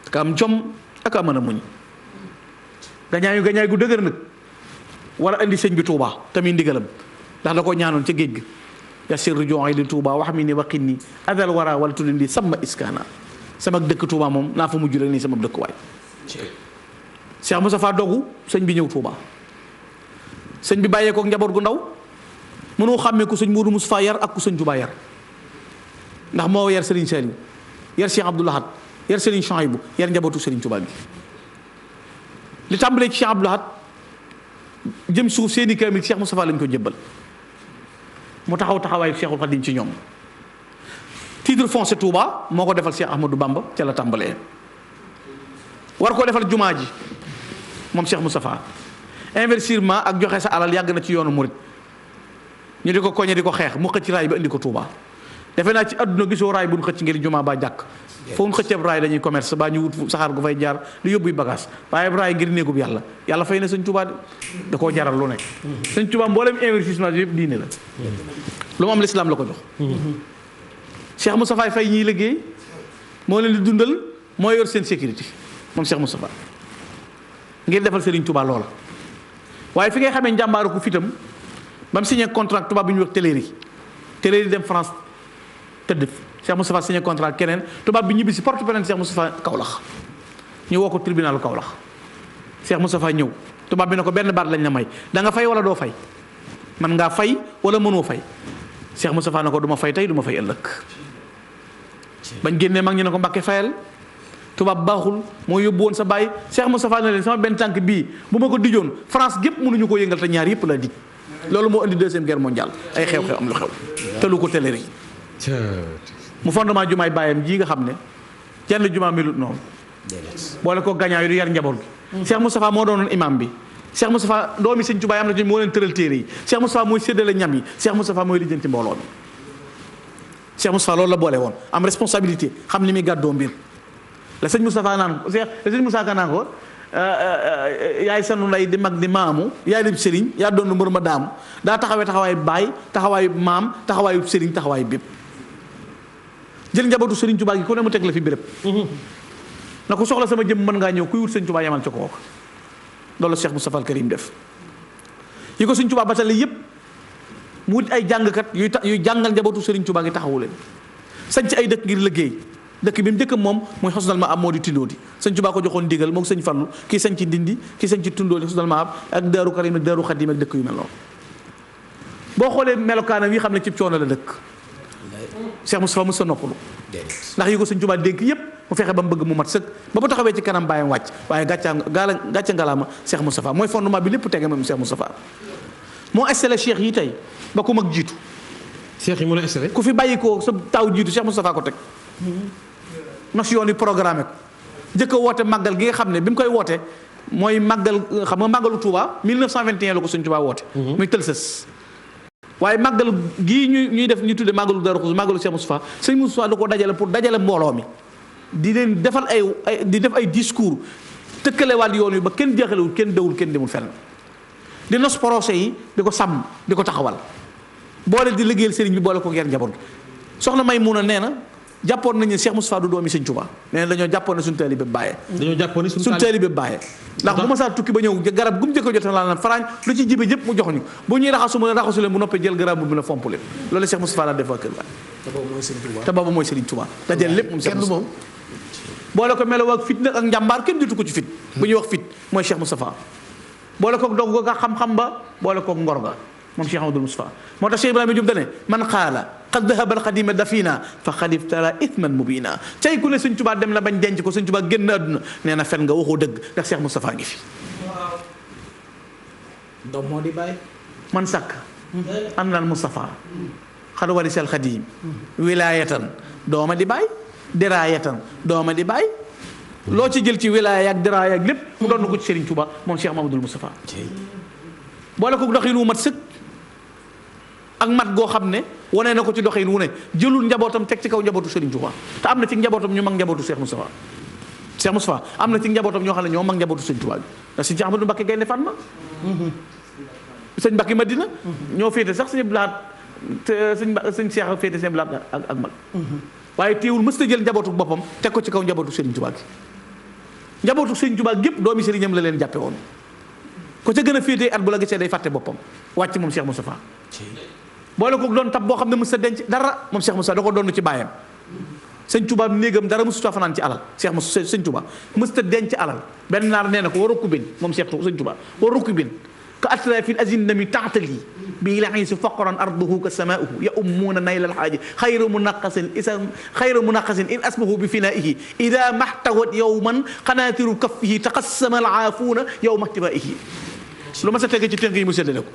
aka am jom aka mën a muñ gañaay gu dëgër nag war a indi sëñ bi Touba tamit ndigalam ndax da ko ñaanoon ca géej gi yasir ruju'i li Touba wax mi ni waqin ni adal wara wala tuddi ndi sama iskana sama dëkk Touba moom naa fa mujj rek nii sama dëkkuwaay Cheikh Moustapha dogu sëñ bi ñëw Touba sëñ bi bàyyee ko njaboot gu ndaw mënoo xàmmee ku sëñ Mourou Moustapha yar ak ku sëñ Touba yar ndax moo yar Serigne Saliou yar Cheikh Abdou Lahad yar Serigne Chouaïbou yar njabootu Serigne Touba gi li tàmbalee ci Cheikh Abdou Lahad jëm suuf seeni kaamil Cheikh Moustapha lañ ko jébbal mu taxaw taxawaayu Cheikhul Khadim ci ñoom titre foncier Touba moo ko defal Cheikh Ahmadou Bamba ca la tàmbalee war koo defal jumaa ji moom Cheikh Moustapha investissement ak joxe sa alal yàgg na ci yoonu murit ñu di ko koñe di ko xeex mu xëcc raay ba indi ko Touba defe naa ci àdduna gisoo raay bu ñu xëcc ngir jumaa ba jàkk foo ñu xëcceeb raay dañuy commerce baa ñu wut saxaar gu fay jaar di yóbbuy bagage waaye raay ngir néegub yàlla fay na sëñ Touba da koo jaral lu nekk sëñ Touba mboolem investissement bi yëpp diine la lu mu am l'islam la ko jox Cheikh Moustapha fay ñiy liggéey moo leen di dundal moo yor seen sécurité moom Cheikh Moustapha ngir defal Serigne Touba loola waaye fi ngay xamee njàmbaaru ko fitam ba mu signé contrat tubaab bi ñuy wax Téléri dem France tëdd Cheikh Moustapha signé contrat keneen tubaab bi ñibbi si porte plainte Cheikh Moustapha Kaolack ñu woo ko tribunal Kaolack Cheikh Moustapha ñëw tubaab bi ne ko benn baat lañ la may da nga fay wala doo fay man ngaa fay wala mënoo fay Cheikh Moustapha ne ko du ma fay tey du ma fay ëllëg bañ génnee mag ñu ne ko Mbàkke fayal tubaab baaxul moo yóbbu woon sa bàyyi Cheikh Moustapha ne leen sama benn tànk bii bu ma ko dijoon France gépp mënuñu ko yëngal te ñaar yëpp la dij loolu moo indi deuxième guerre mondiale ay xew-xew am lu xew te lu ko Téléri mu fondement jumaay bàyyam ji nga xam ne jenn jumaa melut noonu boole ko gañaa yu du yar njaboot gi Cheikh Moustapha moo doonoon imam bi Cheikh Moustapha doomi Sëñ Tuubaa am na ci moo leen tëral téere yi Cheikh Moustapha mooy séddale ñam yi Cheikh Moustapha mooy lijjanti mbooloo mi Cheikh Moustapha loolu la boole woon am responsabilité xam li muy gàddoo mbir la sëñ Moustapha naan ko la sëñ Moustapha ka naan ko yaay sanu lay di mag di maamu yaay dib sëriñ yaa doon mbër ma daamu daa taxawaayu baay taxawaayu maam taxawaayu sëriñ taxawaayu bépp jël njabootu Sëriñ Tuubaa gi ku ne mu teg la fi béréb na ko soxla sama jëm mën ngaa ñëw kuy wut Sëñ Tuubaa yamal ca kooku loolu Cheikh Moustapha al Karim def yi ko Sëñ Tuubaa batale yépp mu wut ay jàngkat yuy jàngal njabootu Sëriñ Tuubaa gi taxawu leen sañ ci ay dëkk ngir liggéey dëkk bi mu njëkk moom mooy Xusnal Maab moo di Tindóodi Sëñ Tuubaa ko joxoon ndigal moom Sëñ Fallu kii sañ ci Ndindi kii sañ ci Tindóodi Xusnal Maab ak Daaru Karim ak Daaru Xadim ak dëkk yu mel noonu boo xoolee melokaanam yi xam ne cib coono la dëkk Cheikh Moustapha mos sa noppalu ndax yi ko Sëñ Tuubaa dénk yépp mu fexe ba mu bëgg mu mat sëkk ba bu taxawee ci kanam bàyyam wàcc waaye gàcca ngalaama Cheikh Moustapha mooy fondement bi lépp tege moom Cheikh Moustapha moo installé cheikh yi tey ba ku mag jiitu cheikh yi mu la installé ku fi bàyyi ko sa taw jiitu Cheikh Moustapha ko teg nos yoon yi programmé ko njëkk a woote màggal gi nga xam ne bi mu koy woote mooy màggal xam nga màggalu Touba 1921 la ko Sëñ Touba woote muy tëlsës waaye màggal gii ñuy def ñu tudde màggalu Daaru Xudoos màggalu Cheikh Moustapha Sëñ Moustapha da ko dajale pour dajale mbooloo mi di leen defal di def ay discours tëkkalewaat yoon wi ba kenn jeexalewul kenn dawul kenn demul fenn di nos procès yi di ko sàmm di ko taxawal boole di liggéeyal sëriñ bi boole ko ngeen njaboot soxna Maymuna nee na jàppoon nañu ne Cheikh Moustapha du doomi Sëñ Tuubaa nee na dañoo jàppoon ne suñu taalibe bàyyee suñu taalibe bàyyee ndax bu ma saa tukki ba ñëw garab gu mu jëkk a jot laa naan faraañ lu ci jibe yëpp mu jox ñu bu ñuy raxasu mu ne raxasu leen bu noppee jël garab bu mu ne fomp leen loolu Cheikh Moustapha la def waa kër waay te boobu mooy Sëriñ Tuubaa dajale lépp moom Cheikh Moustapha boole ko melo ak fit nag ak njàmbaar kenn jotu ko ci fit bu ñuy wax fit mooy Cheikh Moustapha boole koog dogg ga xam-xam ba boole koog ngor ga moom Cheikh Amadou Moustapha moo tax Cheikh Ibrahima Diop dane man xaala qad dahaba alxadima dafina fa xad iftara ithman mubina cay ku ne Sëñ Tuubaa dem na bañ denc ko Sëñ Tuubaa génn àdduna nee na fen nga waxoo dëgg ndax Cheikh Moustapha ngi fi doom moo di bàyyi man sàkk am naan Moustapha xad warisal xadim wilayatan dooma di bàyyi diraayatan dooma di bàyyi loo ci jël ci wilaaya ak diraaya ak lépp mu doon ko ci Serigne Touba moom Cheikh Mamadou Moustapha boole ko doxin wu mat sëkk ak mat goo xam ne wane na ko ci doxin wu ne jëlul njabootam teg ci kaw njabootu Serigne Touba te am na ci njabootam ñu mag njabootu Cheikh Moustapha Cheikh Moustapha am na ci njabootam ñoo xam ne ñoo mag njabootu Serigne Touba bi ndax Serigne Ahmadou Mbacké Gaynde Fatma sëñ Mbacké Madina ñoo féete sax sëñ blaat sëñ Cheikh féete sëñ blaat ak mag waaye teewul mës ta jël njabootu boppam teg ko ci kaw njabootu Serigne Touba gi njabootu Serigne Touba gépp doomi sëriñam la leen jàppe woon ko ca gën a féetee at bu la gisee day fàtte boppam wàcc moom Cheikh Moustapha boole ko doon tab boo xam ne mës ta denc dara moom Cheikh Moustapha da ko doon ci baayam Sëñ Touba néegam dara mësu ta fanaan ci alal Cheikh Moustapha Sëñ Touba mës ta denc alal benn naar nee na ko war rukku bin moom Cheikh Sëñ Touba war rukku bin ka atra fi azinnami taatali bi laxisi faqran arduhu ka samaauhu ya ummuuna nayla alxaaji xayru munaqasin in asbahu bi finaihi ida maxtawat yowman xanaatiru kaffihi taqassama alaafuuna yow maxtibaihi lu ma sa tege ci tënk yi mu séddale ko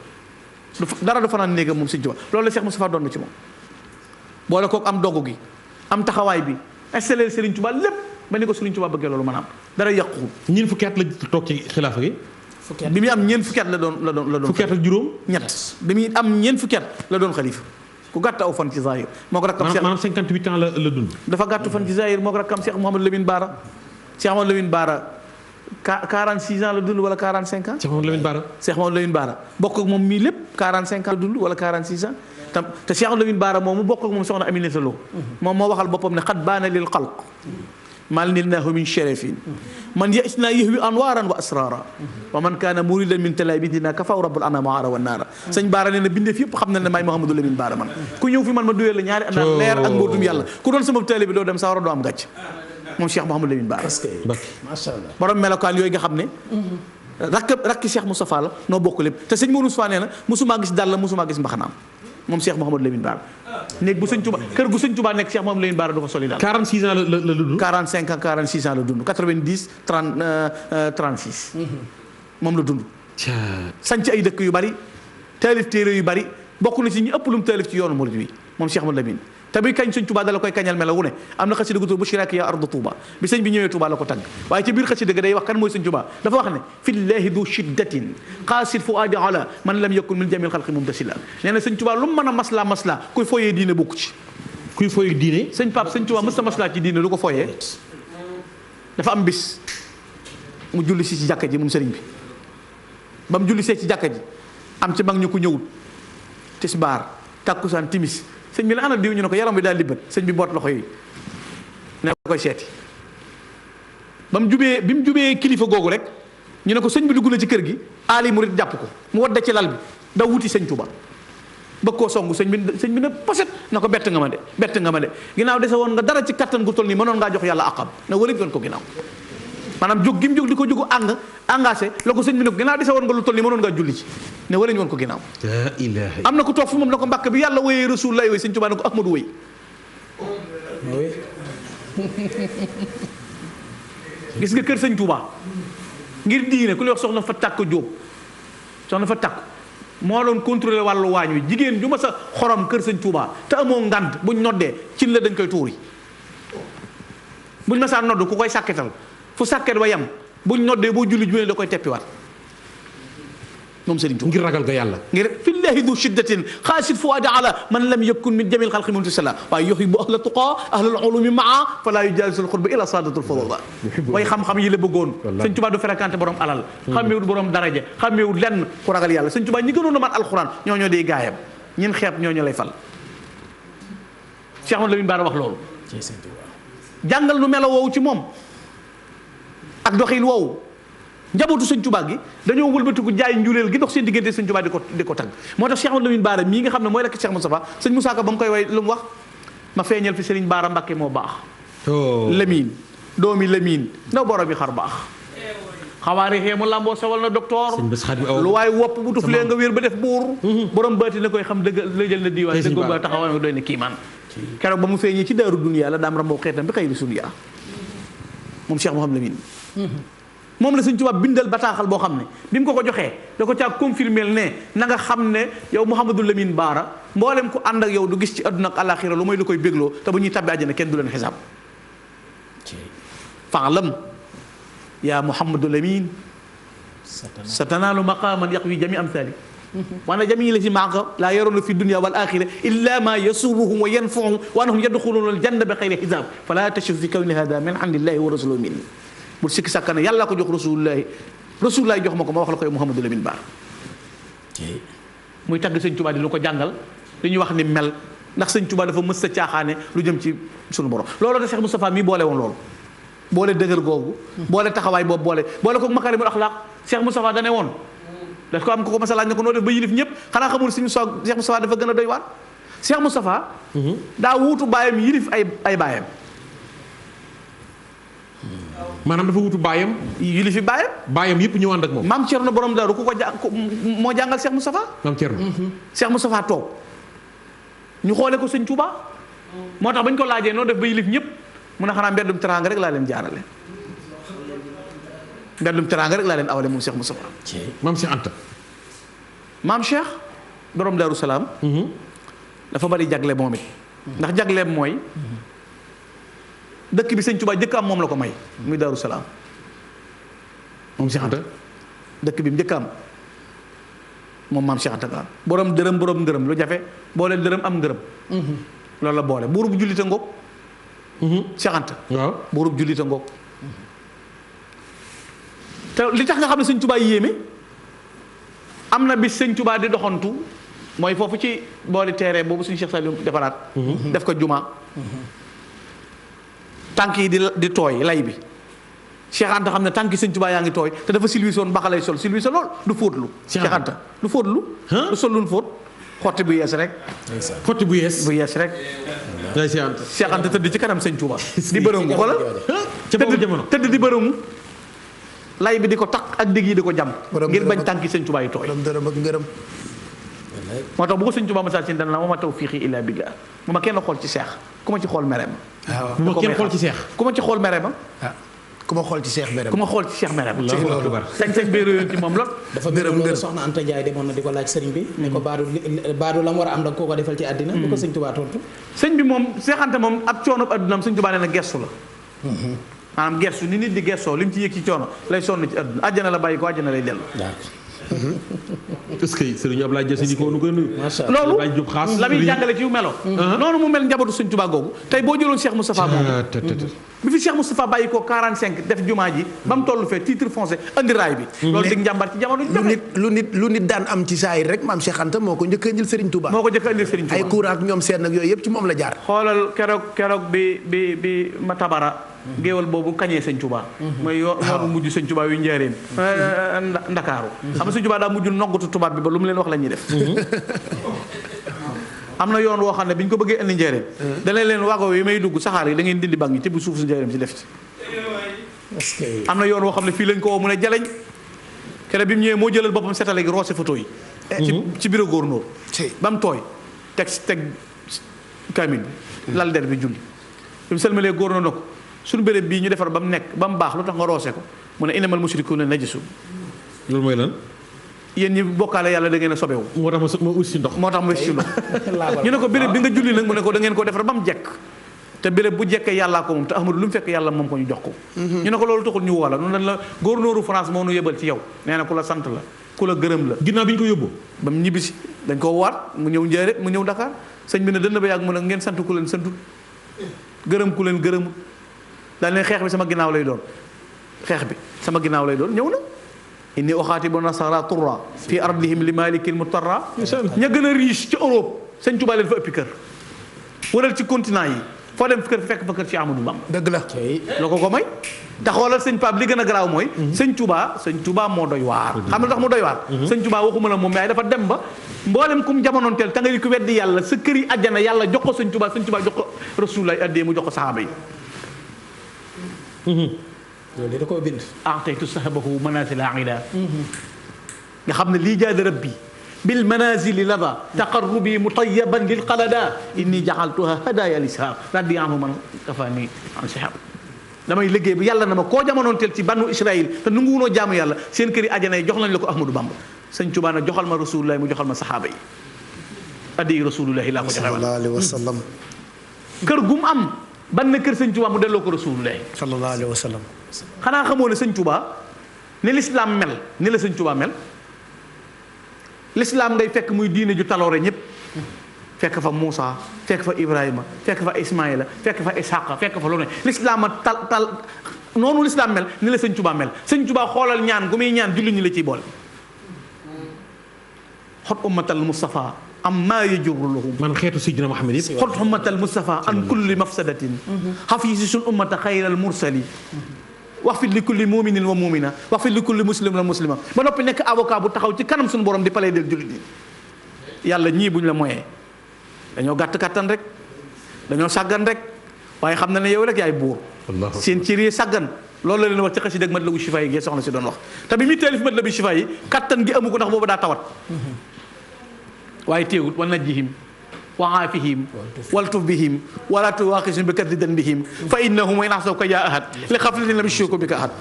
dara du fanaan néegam moom Sëñ Tuubaa loolu la Cheikh Moustapha doon na ci moom boole kook am dogu gi am taxawaay bi installé Serigne Touba lépp ba ni ko Serigne Touba bëggee loolu maanaam dara yàquwul ñeent fukki at la toog ci xilaafa gi bi muy am ñeent fukki at la doon fukki at ak juróom ñett bi muy am ñeent fukki at la doon xalifa ku gàtt aw fan ci zahir moo ko rakkam maanaam 58 ans la dund dafa gàttu fan ci zahir moo ko rakkam Cheikh Mouhamadou Lamine Bara Cheikh Mouhamadou Lamine Bara 46 ans la dund wala 45 ans Cheikh Mouhamadou Lamine Bara Cheikh Mouhamadou Lamine Bara bokk ak moom mii lépp 45 ans la dund wala 46 ans te Cheikh Mouhamadou Lamine Bara moom mu bokk ak moom soxna Aminata Lo moom moo waxal boppam ne xat baana lil xalq mal nilnaahu min sharafin man yasna yahwi anwaaran wa asrara wa man kaana muridan min talabidina kafaw rabbul anama ara wa naara sëñ Baara nee na bindeef yëpp xam na ne maay Mouhamadou Lamine Bara man ku ñëw fi man ma duyee la ñaari anam leer ak mbootum yàlla ku doon sama taalibe doo dem sa war a doo am gàcc moom Cheikh Mouhamadou Lamine Bara macha allah borom melokaan yooyu nga xam ne rakki Cheikh Moustapha la noo bokk lépp te sëñ Mourou Moustapha nee na mosumaa gis dàll mosumaa gis mbaxanaam moom Cheikh Mouhamadou Lamine Bara néeg bu Sëñ Touba kër gu Sëñ Touba nekk Cheikh Mouhamadou Lamine Bara du ko soli daal 46 ans la dund 45 ans 46 ans la dund 90 30 36 moom la dund sanc ay dëkk yu bari taalif téere yu bari bokk na ci ñi ëpp lu mu taalif ci yoonu murid wi moom Cheikh Mouhamadou Lamine te buy kañ sëñ Touba dala koy kañal mela wu ne am na xasida gu tudd Bushraki ya ardu Touba bi sëñ bi ñëwee Touba la ko tagg waaye ci biir xasida ga day wax kan mooy sëñ Touba dafa wax ne fillahi du shiddatin qaasid fuadi ala man lam yakun min jamil xalqi mumtasila nee na sëñ Touba lu mu mën a masla kuy fooyee diine bokku ci kuy fooyee diine sëñ Pape sëñ Touba mës ta maslaa ci diine lu ko fooyee dafa am bis mu julli si ci jàkka ji moom sëriñ bi ba mu julli see ci jàkka ji am ci mag ñu ko ñëwul tisbaar takkusaan timis sëñ bi la ana diw ñu ne ko yaram bi daal libbat sëñ bi boot loxo yi ne koy seeti ba mu jubee kilifa googu rek ñu ne ko sëñ bi dugg na ci kër gi aali murit jàpp ko mu wadda ci lal bi da wuti sëñ Touba bëgg koo songu sëñ bi ne poset na ko bett nga ma de ginnaaw dese woon nga dara ci kattan gu toll nii mënoon ngaa jox yàlla aqam ne wërit woon ko ginnaaw maanaam jóg gi mu jóg di ko jógu engagé la ko sëñ bi ne ko ginnaaw dese woon nga lu toll nii mënoon ngaa julli ci ne wëriñ woon ko ginnaaw am na ku toog fu moom na ko mbàkk bi yàlla wéyee rasul lay wéy sëñ Tuubaa ne ko Ahmadu wéy gis nga kër sëñ Tuubaa ngir diine ku lay wax soxna fa tàkk Jóob soxna fa tàkk moo doon contrôler wàllu waañ wi jigéen ju ma sa xorom kër sëñ Tuubaa te amoo ngant buñ noddee cin la dañ koy tuuri buñ ma saa nodd ku koy sàkketal fu sàkket ba yam buñ noddee boo julli ju ne da koy teppiwaat moom Sëriñ Tuubaa ngir ragal ga yàlla ngir fillahi du shiddatin xaasid fuadi ala man lam yakun min jamil xalqi muntasila waaye yuhibbu ahla tuqa ahlal ulumi maa fala yujalisul xurba ila saadatul fadala way xam-xam yi la bëggoon Sëñ Tuubaa du fréquenté borom alal xàmmeewut borom daraja xàmmeewut lenn ku ragal yàlla Sëñ Tuubaa ñi gënoon a man alxuraan ñoo di gaayam ñin xeeb ñoo lay fal Cheikh Ahmadou Lamine Bara wax loolu jàngal nu melo woowu ci moom ak doxin woowu njabootu sëñ Tuubaa gi dañoo wëlbatiku jaay njuleel gi dox seen diggante sëñ Tuubaa di ko tagg moo tax Cheikh Ahmadou Lamine Bara mii nga xam ne mooy rekk Cheikh Moustapha sëñ Moussa Ka ba mu koy way lu mu wax ma feeñal fi Sëriñ Bara Mbakke moo baax Lamine doomi Lamine ndaw borom bi xar baax xawaari xee mu làmboo sewal na docteur lu waaye wopp bu tuflee nga wér ba def buur borom baati na koy xam dëgg la jël na diiwaan dëgg ba taxaw na doy ne kiimaan keroog ba mu feeñee ci daaru duniya la daam ramboo xeetam bi xëy di sunya moom Cheikh Mouhamed Lamine moom la Sëñ Tuubaa bindal bataaxal boo xam ne bi mu ko joxee da ko caa confirmer ne na nga xam ne yow Mouhamadou Lamine Bara mboolem ku ànd ak yow du gis ci àdduna ak àllaaxira lu mooy lu koy bégloo te bu ñuy tabbi àjjana kenn du leen xisaab fa'lam yaa Mouhamadou Lamine satanaalu maqaaman yaqwi jami amthali wa anna jamii la si maaka laa yaroona fi dunya wal axira illa ma yasuruhum wa yanfa'uhum wa annahum yadxuluuna al janna bi xayri xisaab fala tashuk fi kawni hada min indillahi wa rasulihi min bul sikki sàkka ne yàlla ko jox rasulullahi jox ma ko ma wax la koy Mouhamadou Lamine Bara muy tagg sëñ Tuubaa di lu ko jàngal li ñuy wax ni mel ndax sëñ Tuubaa dafa mës a caaxaane lu jëm ci sunu borom loolu da Cheikh Moustapha mii boole woon loolu boole dëgër googu boole taxawaay boobu boole ko makaarimul axlaaq Cheikh Moustapha dane woon daf ko am ko mas a laaj ne ko noo def ba yilif ñëpp xanaa xamul suñu soog Cheikh Moustapha dafa gën a doy waar Cheikh Moustapha daa wuutu baayam yilif ay baayam maanaam dafa wutu baayam yili fi baayam yëpp ñëw ànd ak moom maam Thierno borom Daaru ku ko moo jàngal Cheikh Moustapha maam Thierno Cheikh Moustapha toog ñu xoole ko sëñ Touba moo tax bañ ko laajee noo def ba yilif ñëpp mun a xanaa mbeddum teraanga rek laa leen jaarale mbeddum teraanga rek laa leen awale moom Cheikh Moustapha maam Cheikh Anta maam Cheikh borom Daaru Salaam dafa bari jagle moom it ndax jagleem mooy dëkk bi sëñ Tuubaa njëkk am moom la ko may muy Daaru Salaam moom Cheikh Anta dëkk bi mu njëkk am moom maam Cheikh Anta borom dërëm borom ngërëm lu jafe boole dërëm am ngërëm loolu la boole buurub jullite ngoog Cheikh Anta waaw buurub jullite ngoog te li tax nga xam ne sëñ Tuubaa yéeme am na bis sëñ Tuubaa di doxantu mooy foofu ci booli teere boobu suñu Cheikh Saliou defaraat def ko jumaa tànk yi di tooy lay bi Cheikh Anta xam ne tànk yi sëñ Tuubaa yaa ngi tooy te dafa silwisoon mbaxa lay sol silwise lool du fóotlu Cheikh Anta du fóotlu du solun fóot xotti bu yees rek xotti bu yees rek Cheikh Anta tëdd ci kanam sëñ Tuubaa di bërëngu xoolal tëdd di bërëngu lay bi di ko takk ak dégg yi di ko jam ngir bañ tànk yi sëñ Tuubaa yi tooy moo tax bu ko sëñ Tuubaa ma saa si dana la ma tawfiiqi illaa billah bu ma kenn xool ci Cheikh ku ma ci xool mere ma bu ma kenn xool ci Cheikh ku ma ci xool mere ma ku ma xool ci Cheikh Merem. ku ma xool ci Cheikh Merem. sañ-sañ bee réyoon ci moom lool. dafa mel loolu soxna Anta Ndiaye demoon na di ko laaj sëriñ bi. ne ko baadu la mu war a am da nga koo ko defal ci àddina. bu ko sëñ Tuubaa tontu. sëñ bi moom Cheikh Anta moom ab coono àddinaam sëñ Tuubaa nee na gestu la. maanaam gestu ni nit di gestoo li mu ci yëg ci coono lay sonn ci àdduna àjjana la bàyyi ko àjjana lay dellu. est-ce que Serigne Abdoulaye Dia Sy ko nu koy nuyu. loolu la muy jàngale ci yu melo. noonu mu mel njabootu Sëñ Tuubaa googu tey boo jëloon Cheikh Moustapha moom. bi fi Cheikh Moustapha bàyyi ko 45 def jumaa ji ba mu toll fee titre foncier andi raay bi. loolu dig njàmbar ci jamono lu nit daan am ci saayir rek maam Cheikh Anta moo ko njëkk a indil Serigne Touba. moo ko njëkk a indil Serigne Touba ay courant ak ñoom seen ak yooyu yëpp ci moom la jaar. xoolal keroog bi ma tabara. géewal boobu kañee sëñ Touba. mooy yoonu mujj sëñ Touba yu njaareem. Ndakaaru. xam nga sëñ Touba daa mujj noggatu tubaab bi ba lu mu leen wax la ñuy def. am na yoon woo xam ne bi ñu ko bëggee indi njaareem. dana leen wago yi may dugg saxaar yi da ngeen dindi bag yi te bu suuf si njaareem si def ci. am na yoon woo xam ne fii lañ ko woo mu ne jaleñ. kere bi mu ñëwee moo jëlal boppam setale gi roose photo yi. ci bureau gouverneur. ba mu tooy teg kaamil bi. lal der bi julli. bi mu selmalee gouverneur na ko suñu béréb bii ñu defar ba mu nekk ba mu baax lu tax nga roose ko mu ne innamal mushrikuuna najasun. loolu mooy lan. yéen ñi bokkaale yàlla da ngeen a sobewu. moo tax ma ut si ndox. moo tax ma ut si ndox. ñu ne ko béréb bi nga julli nag mu ne ko da ngeen koo defar ba mu jekk. te béréb bu jekkee yàllaa ko moom te Ahmadu lu mu fekk yàlla moom ko ñu jox ko. ñu ne ko loolu taxul ñu woo la noonu la gouverneur France moo nu yëbal ci yow nee na ku la sant la ku la gërëm la. ginnaaw bi ñu ko yóbbu. ba mu ñibbisi dañ ko waat mu ñëw Njaaréem mu ñëw Dakar sëñ bi ne dënn ba yàgg mu ne ngeen sant ku leen santul gërëm ku leen gërëmul daal ne xeex bi sama ginnaaw lay doon xeex bi sama ginnaaw lay doon ñëw na inni uxaatibu nasara turra fi ardihim li malikil mutarra ña gën a riche ci Europe sëñ Tuubaa leen fa ëppi kër waral ci continent yi foo dem kër fekk fa kër ci Amadou Bamba dëgg la loo ko may te xoolal sëñ Pape li gën a garaaw mooy sëñ Tuubaa moo doy waar xam nga tax mu doy waar sëñ Tuubaa waxuma la moom yaay dafa dem ba mboolem kum jamonoon teel te nga di ko weddi yàlla sa kër yi àjjana yàlla jox ko sëñ Tuubaa jox ko Rasulullaay addee mu jox ko saxaaba yi loolu da koo bind. taytu sahabahu manazil ila nga xam ne lii jaada rabbi bil manazili lada taqarrubi mutayaban lil qalada inni jaxaltuha hadaya lisha raddi anhu man kafani an sihab damay liggéey bi yàlla na ma koo jamonoon teel ci banu Israël te nangu wunoo jaamu yàlla seen kër yi àjjana yi jox nañ la ko Ahmadou Bamba sëñ Tuubaa na joxal ma Rasulullahi mu joxal ma saxaaba yi addi Rasulullahi laa ko joxe sallallahu alayhi wa sallam kër gu mu am ban na kër sëñ Tuubaa mu delloo ko Rasulullahi sallallahu alayhi wa sallam xanaa xamoo ne sëñ Tuubaa ni lislaam mel ni la sëñ Tuubaa mel lislaam ngay fekk muy diine ju taloore ñëpp fekk fa Muusa fekk fa Ibrahima fekk fa Ismaïla fekk fa Ishaqa fekk fa lu ne lislaam a tal noonu lislaam mel ni la sëñ Tuubaa mel sëñ Tuubaa xoolal ñaan gu muy ñaan julli ñi la ciy boole xot ummatal Mustafa amma yajurru lahum man xeetu Sidina Muhammad yëpp xot ummatal Mustafa an kulli mafsadatin xafiisun ummata xayral mursali wax fi li kulli muminin wa mumina wax fi li kulli muslim wa muslima ba noppi nekk avocat bu taxaw ci kanam suñu borom di palais del jullit yi yàlla ñii buñ la moyee dañoo gàtt kattan rek dañoo sàggan rek waaye xam na ne yow rek yaay buur seen cër yi sàggan loolu la leen wax ci xasida ak Matlabu Chifa yi gee soxna si doon wax te bi muy taalif Matlabu Chifa yi kattan gi amu ko ndax boobu daa tawat waaye teewut wa najjihim wa aafihim waltuf bihim wala tuwaaxisum bi kaddi dan bihim fa innahum in ahsawka yaa ahad li xaflatin lam yushriku bika ahad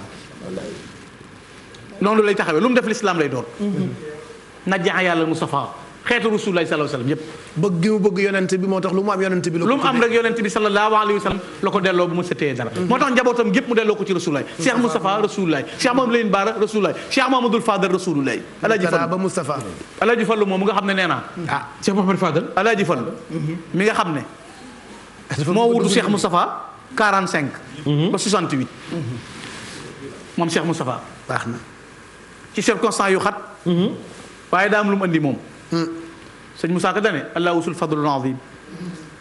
noonu lay taxawee lu mu def lislaam lay doon najjaxa yàlla Mustafa xeetu Rasulullahi sallallahu alayhi wa sallam yëpp bëgg gi mu bëgg yonent bi moo tax lu mu am yonent bi lu mu am rek yonent bi sallallahu alayhi wa sallam la ko delloo bu mu setee dara moo tax njabootam gépp mu delloo ko ci Rasulullahi Cheikh Moustapha Rasulullahi Cheikh Mamadou Lamine Bara Rasulullahi Cheikh Mamadou Fadal Rasulullahi Alaaji Fall ba Moustapha Alaaji Fall moom nga xam ne nee naa Cheikh Mamadou Fadal Alaaji Fall mi nga xam ne moo wutu Cheikh Moustapha 45 ba 68 moom Cheikh Moustapha baax na ci circonstance yu xat waaye daa am lu mu andi moom sëñ Moussa Ka dane allah usul fadlul azim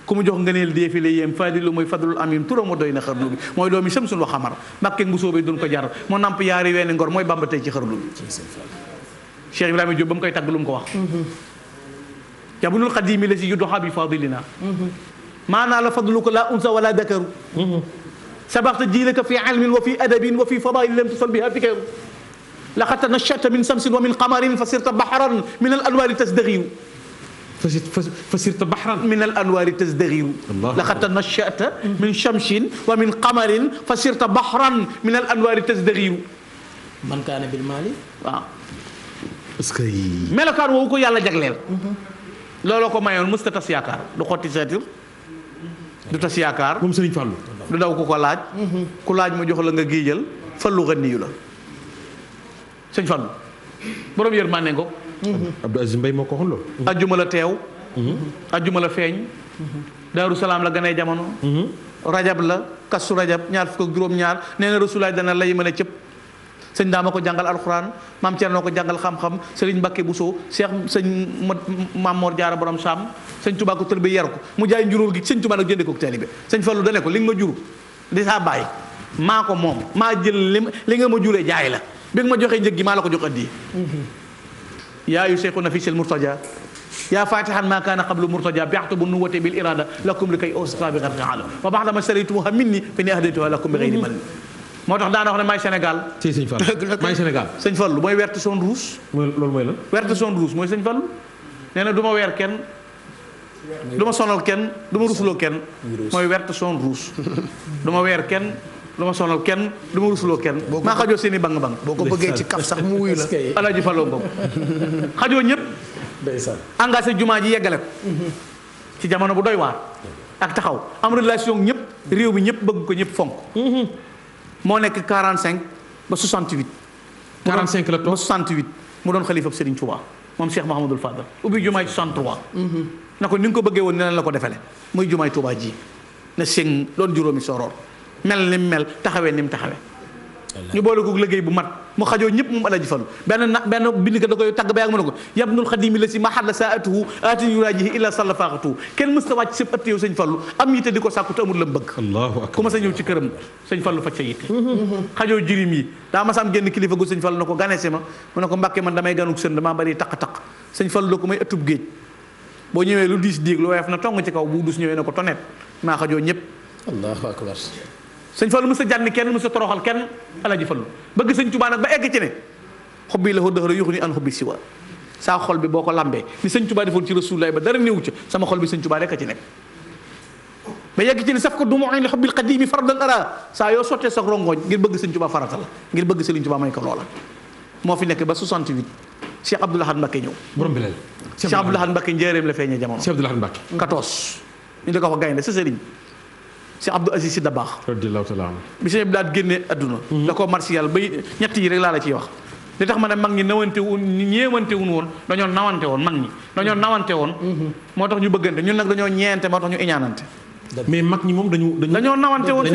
ku mu jox ngëneel déefi la yéem fadilu mooy fadlul amim turam ma doy na xarlu bi mooy doomi samsul wa xamar mbàkkeeg bu soobee duñ ko jar moo namp yaari weeni ngor mooy bamba tey ci xarlu bi Cheikh Ibrahima Diop ba mu koy tàgg lu mu ko wax jabunul xadimi la si yuddu xabi fadilina maanaa la fadlu ko la unsa wala dakaru sabaxta jiilaka fi ilmin wa fi adabin wa fi fadail lam tusal biha fikaru laqad tanashata min samsin wa min qamarin fa sirta bahran min al anwari tasdaxiru fa sirta bahran min al anwaari tasdaghiru laqad tanashata min shamsin wa min qamarin fa sirta bahran min al anwaari tasdaghiru man kaana bil maali waaw parce que melokaan woowu ko yàlla jagleel looloo ko mayoon mës ta tas yaakaar du xotti seetir du tas yaakaar moom Sëriñ Fallu du daw ku ko laaj ku laaj ma jox la nga géejal fallu ganiyu la sëñ Fallu borom yërmande ngo Abdou Aziz Mbaye moo ko waxoon loolu ajjuma la teew ajjuma la feeñ Daaru Salaam la ganee jamono rajab la kastu rajab ñaar fukk ak juróom-ñaar nee na rasulaay dana lay mën a cëpp sëñ daama ko jàngal alxuraan maam Cerno ko jàngal xam-xam sëriñ Mbàkke Buso Cheikh sëñ Maam Mor Jaara borom Saam sëñ Tuubaa ko tër bi yar ko mu jaay njuróor gi sëñ Tuubaa nag jënde ko taalibe sëñ Fallu dane ko li nga ma juru di saa bàyyi maa ko moom maa jël li nga ma juree jaay la bi nga ma joxee njëg gi maa la ko jox addi yaa yu seyxu nafisil murtaja yaa fatihan ma kaana qablu murtaja bi'tu bu nuwwati bil irada lakum li kay awsata bi gharqi ala wa ba'da ma saraytumuha minni fa ni ahdaytuha lakum bi ghayri man moo tax daana wax ne maay Sénégal ci sëñ Fallu maay Sénégal sëñ Fallu mooy werte son rouge loolu mooy lan werte son rouge mooy sëñ Fallu nee na du ma weer kenn du ma sonal kenn du ma rusuloo kenn mooy werte son rouge du ma weer kenn du ma sonal kenn du ma rusuloo kenn maa xajoo seen i bang bang boo ko bëggee ci kaf sax mu wuyu la Alaaji Fallu ngoog xajoo ñëpp engagé jumaa ji yeggale ko ci jamono bu doy waar ak taxaw am relation ñëpp réew mi ñëpp bëgg ko ñëpp fonk moo nekk 45 ba 68 45 la toog ba 68 mu doon xalifa Serigne Touba moom Cheikh Mahamadul Fadal ubbi jumaay 63 na ko ni nga ko bëggee woon ne la ko defale muy jumaay Touba ji na seng doon juróomi soroor mel ni mu mel taxawee ni mu taxawee ñu boole ko liggéey bu mat mu xajoo ñëpp moom Alaaji Fallu benn bind ko da koy tagg ba yàgg mu ne ko yabnul xadimi la si ma xadla saa atuhu atin yuraajihi illa salla faaxatuhu kenn mës ta wàcc sëpp ëtt yow sëñ Fallu am yitte di ko sàkku te amul la mu bëgg allahu akbar ku ma sa ñëw ci këram sëñ Fallu faj sa yitte xajoo jirim yi daa ma sa am génn kilifa gu sëñ Fallu na ko ganese ma mu ne ko Mbàkke man damay ganuk sën damaa bari taq-taq sëñ Fallu la ko may ëttub géej boo ñëwee lu diis diig lu woyof na tong ci kaw bu dus ñëwee na ko tonet maa xajoo ñëpp allahu akbar sëñ Fallu mës a jànni kenn mës a toroxal kenn Alaaji Fallu bëgg sëñ Tuubaa nag ba egg ci ne xobbi la ko dëxëra yuxu ni an xobbi si wa saa xol bi boo ko lambee ni sëñ Tuubaa defoon ci Rasulullaay ba dara néewu ca sama xol bi sëñ Tuubaa rek a ci nekk ba yegg ci ne saf ko du mu li xobbil qadimi fardal ara saa yoo sottee sax rongoñ ngir bëgg sëñ Tuubaa farata la ngir bëgg sëriñ Tuubaa may ko loola moo fi nekk ba 68 Cheikh Abdoul Ahad Mbacké ñëw borom bi leel Cheikh Abdoul Ahad Mbacké njëreem la feeñee jamono Cheikh Abdoul Ahad Mbacké 14 ñu di ko wax gaynde sa sëriñ Cheikh Abdou Aziz Sy Dabakh radiyallahu ta'ala anhu bi sëñ bi daal génne adduna da ko martial bay ñett yi rek laa la ciy wax li tax ma ne mag ñi nawante woon ñeewante wun woon dañoo nawante woon mag ñi dañoo nawante woon moo tax ñu bëggante ñun nag dañoo ñeente moo tax ñu iñaanante mais mag ñi moom dañoo nawante woon